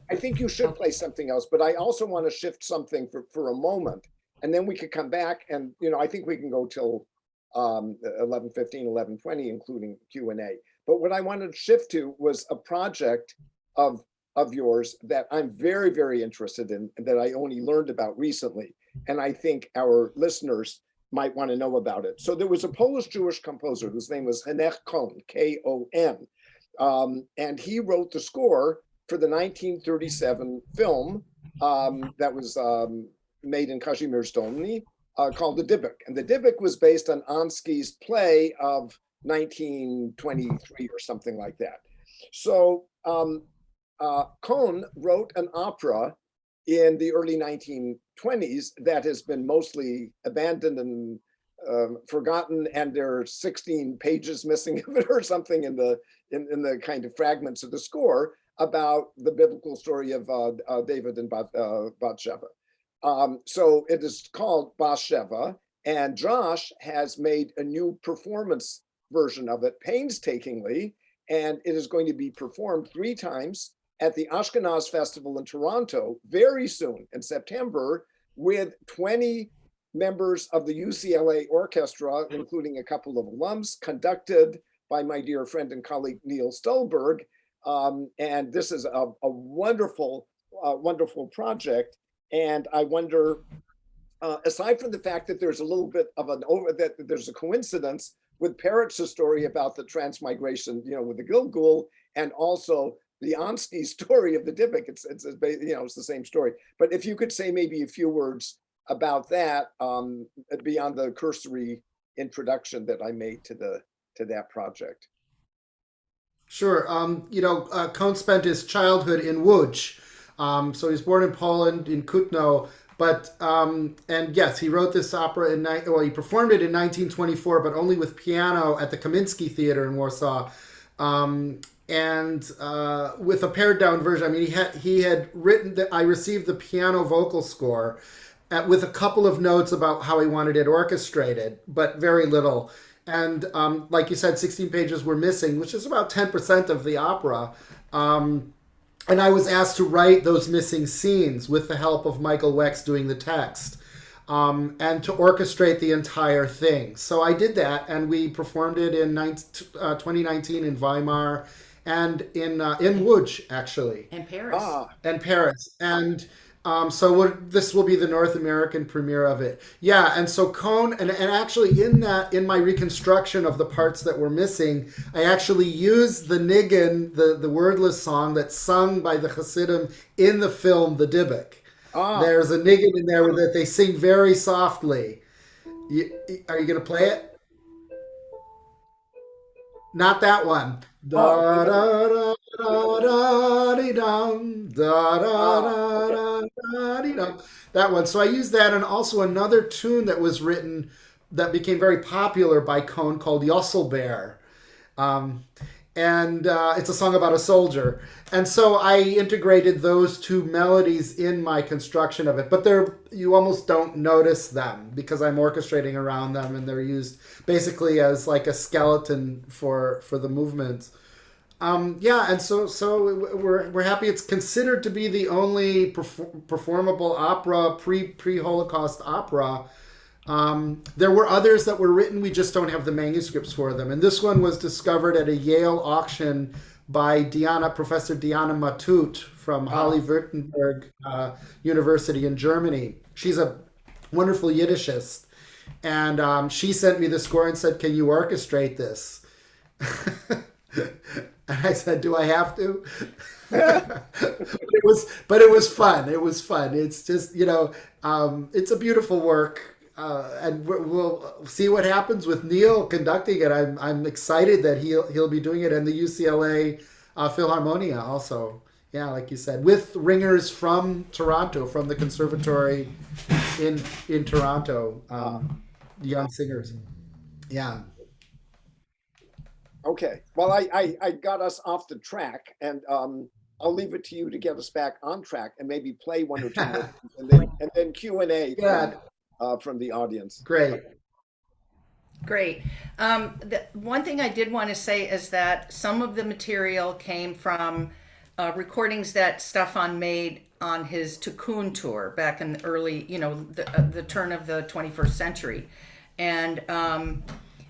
I think you should play something else, but I also want to shift something for a moment, and then we could come back and, I think we can go till 11:15, 11:20, including Q&A. But what I wanted to shift to was a project of yours that I'm very, very interested in, and that I only learned about recently. And I think our listeners might want to know about it. So there was a Polish-Jewish composer whose name was Henech Kohn, K-O-N. And he wrote the score for the 1937 film that was made in Kazimierz Dolny called The Dybbuk. And The Dybbuk was based on Ansky's play of 1923 or something like that. So Kohn wrote an opera in the early 1920s that has been mostly abandoned and forgotten, and there are 16 pages missing of it or something in the kind of fragments of the score about the biblical story of David and Bathsheba. So it is called Bathsheba, and Josh has made a new performance version of it painstakingly, and it is going to be performed 3 times at the Ashkenaz Festival in Toronto very soon in September, with 20 members of the UCLA Orchestra, including a couple of alums, conducted by my dear friend and colleague Neil Stolberg. And this is a wonderful, wonderful project. And I wonder, aside from the fact that there's a little bit of that there's a coincidence with Peretz's story about the transmigration, with the Gilgul, and also the Ansky story of the Dybbuk. It's the same story. But if you could say maybe a few words about that, beyond the cursory introduction that I made to that project. Sure. Kohn spent his childhood in Łódź. So he was born in Poland, in Kutno. But, and yes, he wrote this opera he performed it in 1924, but only with piano at the Kamiński Theater in Warsaw. And with a pared down version. I mean, he had written that I received the piano vocal score with a couple of notes about how he wanted it orchestrated, but very little. And like you said, 16 pages were missing, which is about 10% of the opera. And I was asked to write those missing scenes with the help of Michael Wex doing the text, and to orchestrate the entire thing. So I did that, and we performed it in 2019 in Weimar and in Łódź, actually. And Paris. And Paris. And so this will be the North American premiere of it. Yeah, and so Kohn, and actually in my reconstruction of the parts that were missing, I actually used the niggin, the wordless song that's sung by the Hasidim in the film The Dybbuk. There's a niggin in there that they sing very softly. Are you going to play it? Not that one. Da da da da da dee dum, da da da da dee dum. That one. So I used that, and also another tune that was written that became very popular by Kohn called Yosselbeer. And it's a song about a soldier. And so I integrated those two melodies in my construction of it. But you almost don't notice them because I'm orchestrating around them, and they're used basically as like a skeleton for the movements. And so we're happy. It's considered to be the only performable opera, pre-Holocaust opera. There were others that were written, we just don't have the manuscripts for them. And this one was discovered at a Yale auction by Professor Diana Matut from Halle-Württemberg University in Germany. She's a wonderful Yiddishist. And she sent me the score and said, "Can you orchestrate this?" And I said, "Do I have to?" But it was fun. It was fun. It's just, it's a beautiful work. And we'll see what happens with Neal conducting it. I'm excited that he'll be doing it, and the UCLA Philharmonia also. Yeah, like you said, with ringers from Toronto, from the conservatory in Toronto, young singers. Yeah. Okay. Well, I got us off the track, and I'll leave it to you to get us back on track and maybe play one or two more, and then Q&A. Yeah. From the audience. Great. The one thing I did want to say is that some of the material came from recordings that Stefan made on his Tikkun tour back in the early, the turn of the 21st century. And,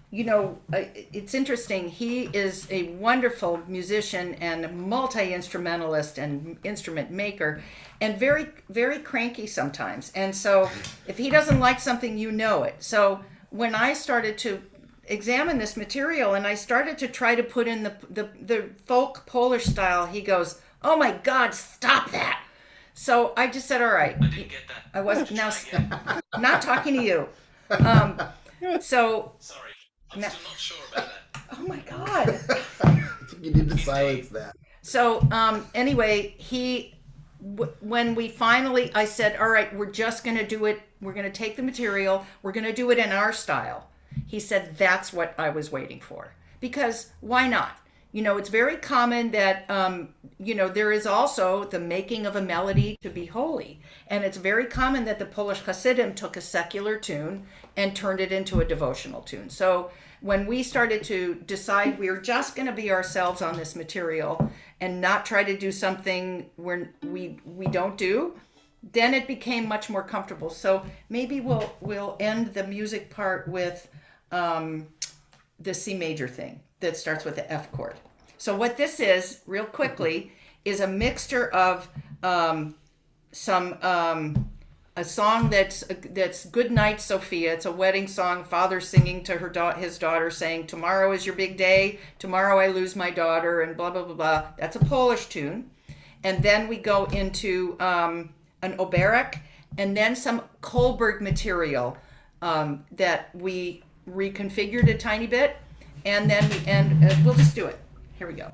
it's interesting. He is a wonderful musician and multi-instrumentalist and instrument maker, and very, very cranky sometimes. And so if he doesn't like something, you know it. So when I started to examine this material and I started to try to put in the folk Polish style, he goes, "Oh my God, stop that." So I just said, all right. I didn't get that. I was now not talking to you. So Sorry, I'm still not sure about that. oh my God. I think you need to silence that. So anyway, when we finally, I said, all right, we're just going to do it. We're going to take the material. We're going to do it in our style. He said, that's what I was waiting for. Because why not? It's very common that, there is also the making of a melody to be holy. And it's very common that the Polish Hasidim took a secular tune and turned it into a devotional tune. So when we started to decide we were just going to be ourselves on this material and not try to do something we don't do, then it became much more comfortable. So maybe we'll end the music part with the C major thing that starts with the F chord. So what this is, real quickly, is a mixture of some a song that's Good Night, Sophia. It's a wedding song. Father singing to his daughter, saying, "Tomorrow is your big day. Tomorrow I lose my daughter," and blah blah blah blah. That's a Polish tune. And then we go into an oberek, and then some Kohlberg material that we reconfigured a tiny bit, and then we end. We'll just do it. Here we go.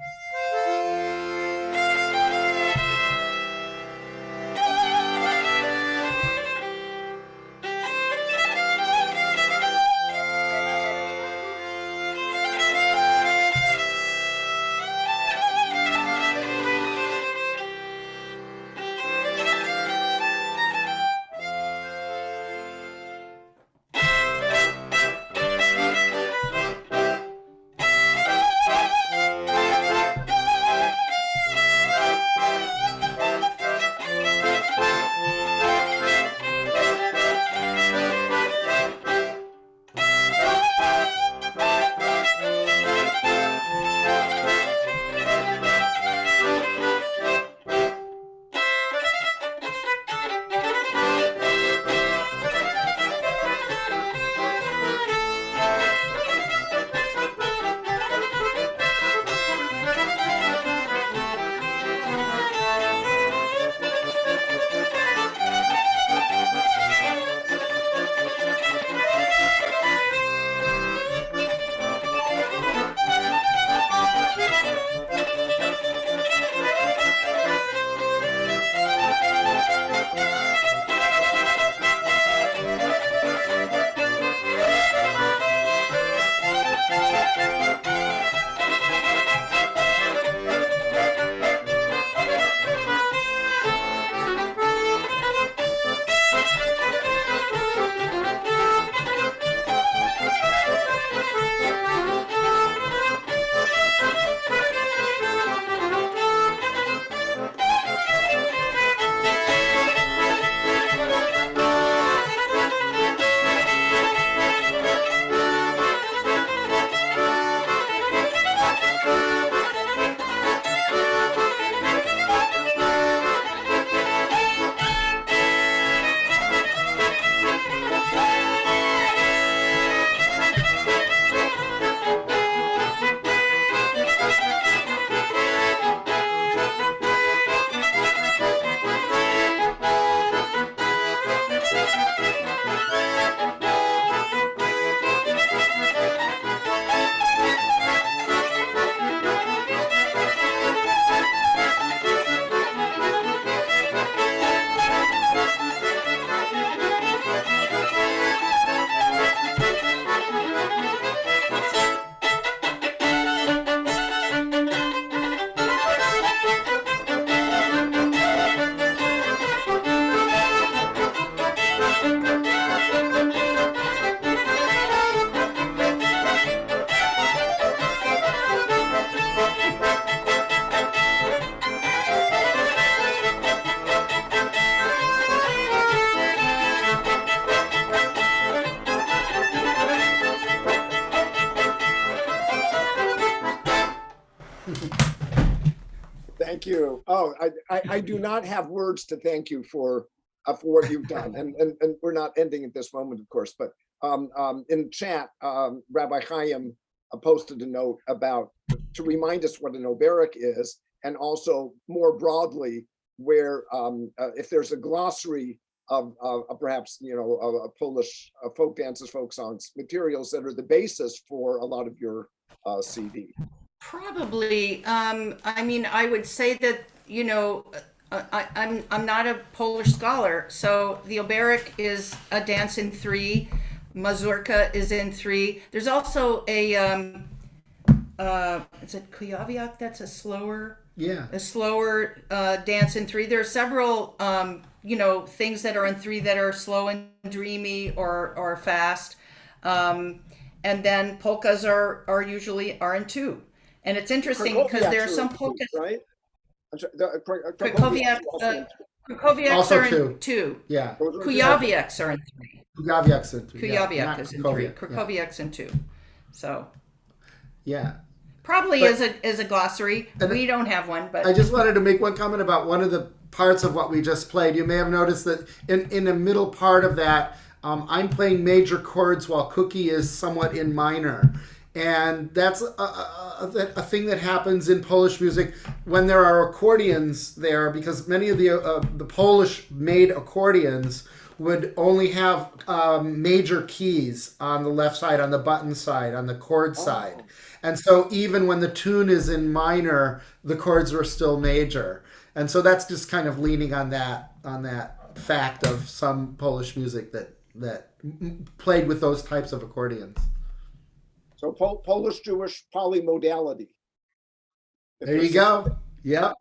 Thank you. Oh, I do not have words to thank you for what you've done. And we're not ending at this moment, of course, but in chat, Rabbi Chaim posted a note about to remind us what an oberek is, and also more broadly, where if there's a glossary of perhaps, you know, Polish folk dances, folk songs, materials that are the basis for a lot of your CD. Probably. I mean, I would say that, you know, I'm not a Polish scholar, so the oberek is a dance in three. Mazurka is in three. There's also a is it Kujawiak? That's a slower. Yeah. A slower dance in three. There are several you know, things that are in three that are slow and dreamy or fast. And then polkas are usually in two. And it's interesting because there are some polkas, right? Krakowiaks are in two. Yeah. Kujawiaks are in three. Kujawiaks in three. Kujawiak is in three. Yeah. Krakowiak's in two. So. Yeah. Probably But- as a glossary. And We don't have one, but I just wanted to make one comment about one of the parts of what we just played. You may have noticed that in the middle part of that, I'm playing major chords while Cookie is somewhat in minor. And that's a thing that happens in Polish music when there are accordions there, because many of the Polish-made accordions would only have major keys on the left side, on the button side, on the chord side. And so even when the tune is in minor, the chords were still major. And so that's just kind of leaning on that fact of some Polish music that played with those types of accordions. So Polish-Jewish polymodality. There you go. Yep.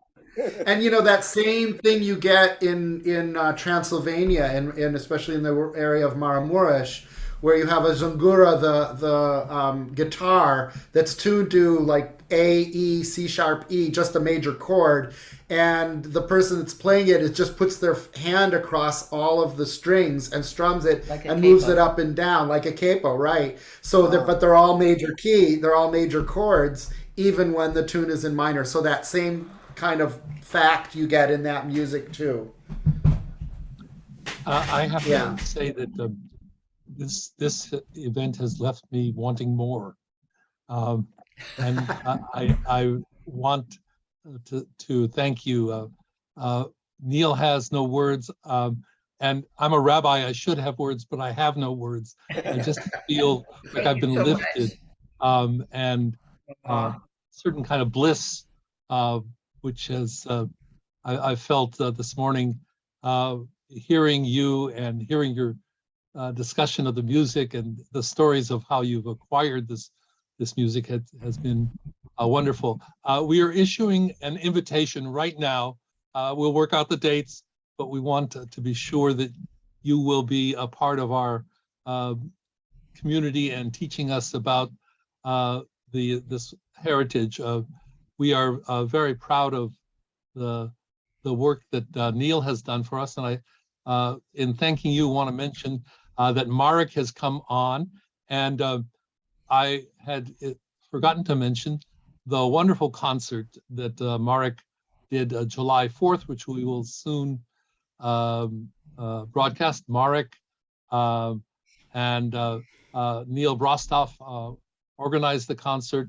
And that same thing you get in Transylvania and especially in the area of Maramuresh, where you have a zungura, the guitar that's tuned to like A, E, C sharp, E, just a major chord, and the person that's playing it just puts their hand across all of the strings and strums it Like a and moves capo. it up and down like a capo, right? So, but they're all major key, they're all major chords, even when the tune is in minor. So that same kind of fact you get in that music too. I have Yeah. to say that this event has left me wanting more, and I want to thank you. Neal has no words, and I'm a rabbi. I should have words, but I have no words. I just feel like I've been so lifted, and certain kind of bliss, which has I felt this morning, hearing you and hearing your discussion of the music and the stories of how you've acquired this music has been wonderful. We are issuing an invitation right now. We'll work out the dates, but we want to be sure that you will be a part of our community and teaching us about this heritage. We are very proud of the work that Neal has done for us, and I, in thanking you, want to mention that Marek has come on, and I had forgotten to mention the wonderful concert that Marek did July 4th, which we will soon broadcast. Marek and Neal Brostoff organized the concert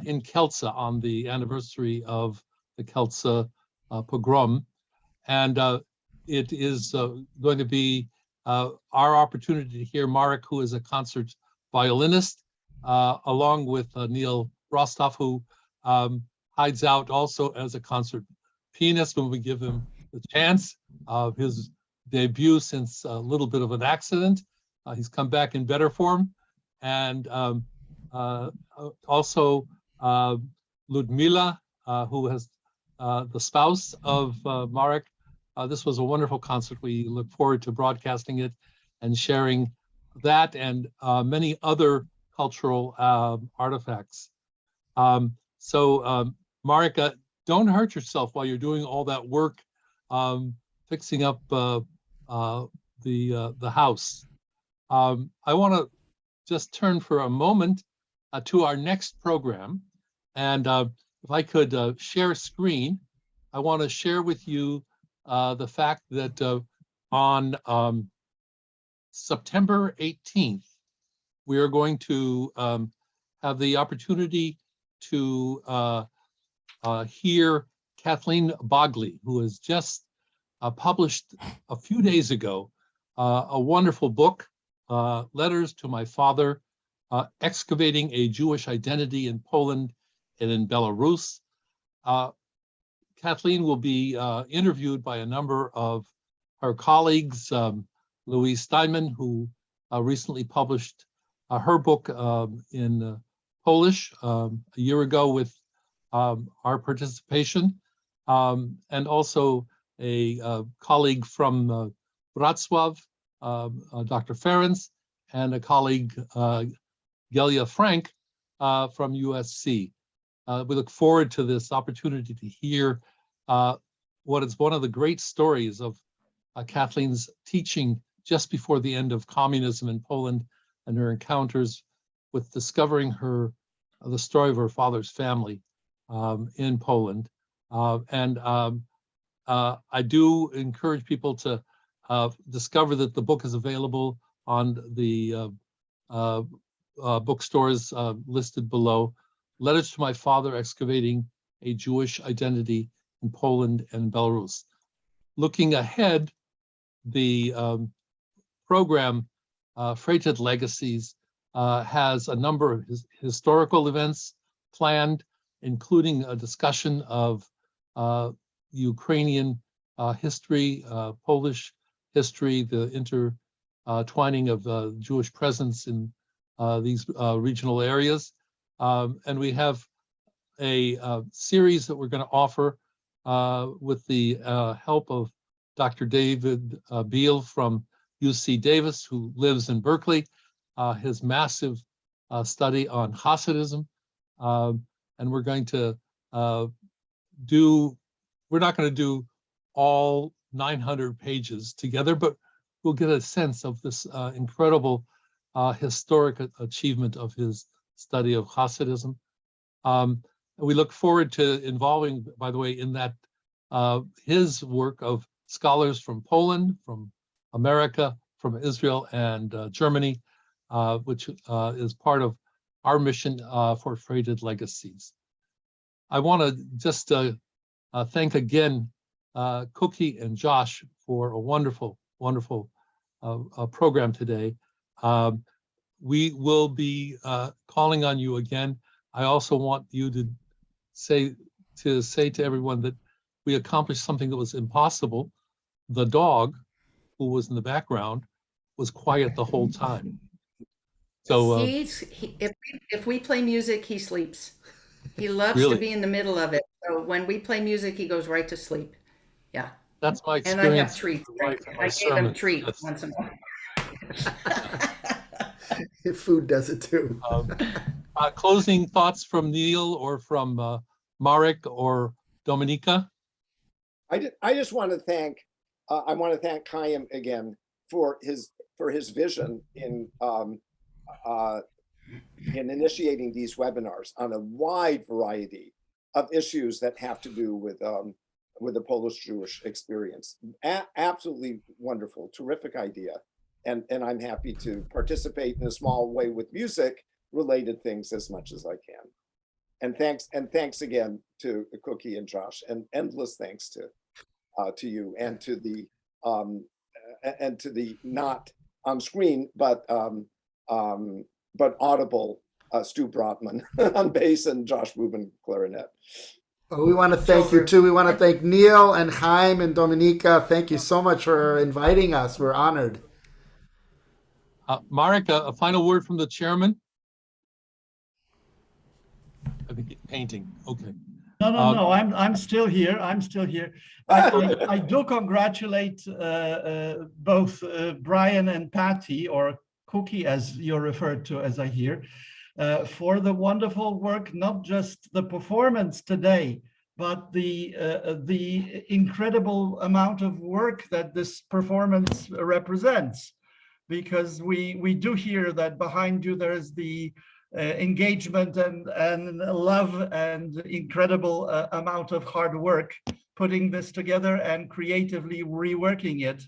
in Kielce on the anniversary of the Kielce pogrom, and it is going to be our opportunity to hear Marek, who is a concert violinist, along with Neal Brostof, who hides out also as a concert pianist when we give him the chance of his debut since a little bit of an accident. He's come back in better form. And also Ludmila, who has the spouse of Marek. This was a wonderful concert. We look forward to broadcasting it and sharing that and many other cultural artifacts. So Marek, don't hurt yourself while you're doing all that work fixing up the house. I want to just turn for a moment to our next program. And if I could share screen, I want to share with you the fact that on September 18th, we are going to have the opportunity to hear Kathleen Bogley, who has just published a few days ago a wonderful book, Letters to My Father, Excavating a Jewish Identity in Poland and in Belarus. Kathleen will be interviewed by a number of her colleagues, Louise Steinman, who recently published her book in Polish a year ago with our participation, and also a colleague from Wrocław, Dr. Ferenc, and a colleague, Gelia Frank, from USC. We look forward to this opportunity to hear what is one of the great stories of Kathleen's teaching just before the end of communism in Poland and her encounters with discovering her the story of her father's family in Poland. I do encourage people to discover that the book is available on the bookstores listed below. Letters to My Father, Excavating a Jewish Identity in Poland and Belarus. Looking ahead, the program Freighted Legacies has a number of historical events planned, including a discussion of Ukrainian history, Polish history, the intertwining of Jewish presence in these regional areas. And we have a series that we're going to offer with the help of Dr. David Beal from UC Davis, who lives in Berkeley, his massive study on Hasidism. And we're going to we're not going to do all 900 pages together, but we'll get a sense of this incredible historic achievement of his study of Hasidism. We look forward to involving, by the way, in that his work of scholars from Poland, from America, from Israel, and Germany, which is part of our mission for Freighted Legacies. I want to just thank again Cookie and Josh for a wonderful, wonderful program today. We will be calling on you again. I also want you to say to everyone that we accomplished something that was impossible. The dog, who was in the background, was quiet the whole time. So if we play music, he sleeps. He loves Really? to be in the middle of it. So when we play music, he goes right to sleep. Yeah. That's my And I have experience. treats. Right from my I gave him sermon. treats Yes. once in a while. Food does it too. Closing thoughts from Neal or from Marek or Dominika? I just want to thank Chaim again for his vision in initiating these webinars on a wide variety of issues that have to do with the Polish-Jewish experience. Absolutely wonderful, terrific idea. And I'm happy to participate in a small way with music related things as much as I can. And thanks again to Cookie and Josh, and endless thanks to you and to the not on screen but audible Stu Brotman on bass and Josh Rubin clarinet. Well, we want to thank you too. We want to thank Neal and Chaim and Dominika. Thank you so much for inviting us. We're honored. Marek, a final word from the chairman? I think painting. Okay. No. I'm still here. I do congratulate both Brian and Patty, or Cookie, as you're referred to, as I hear, for the wonderful work. Not just the performance today, but the incredible amount of work that this performance represents. Because we do hear that behind you there is the engagement and love and incredible amount of hard work putting this together and creatively reworking it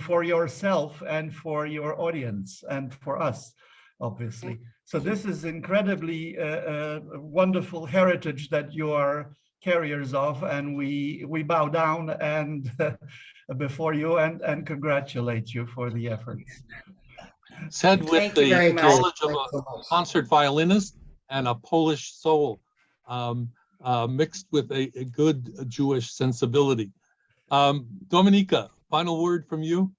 for yourself and for your audience and for us, obviously. So this is incredibly wonderful heritage that you are carriers of, and we bow down and before you and congratulate you for the efforts. Said with Thank you the very much. knowledge of a concert violinist and a Polish soul, mixed with a good Jewish sensibility. Dominika, final word from you?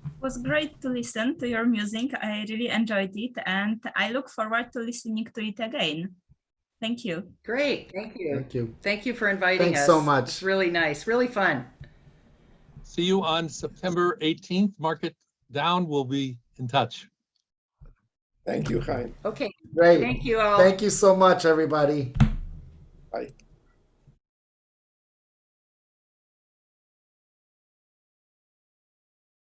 It was great to listen to your music. I really enjoyed it, and I look forward to listening to it again. Thank you. Great. Thank you. Thank you. Thank you for inviting Thanks us. so much. It's really nice, really fun. See you on September 18th. Mark it down. We'll be in touch. Thank you, Chaim. Okay. Great. Thank you all. Thank you so much, everybody. Bye.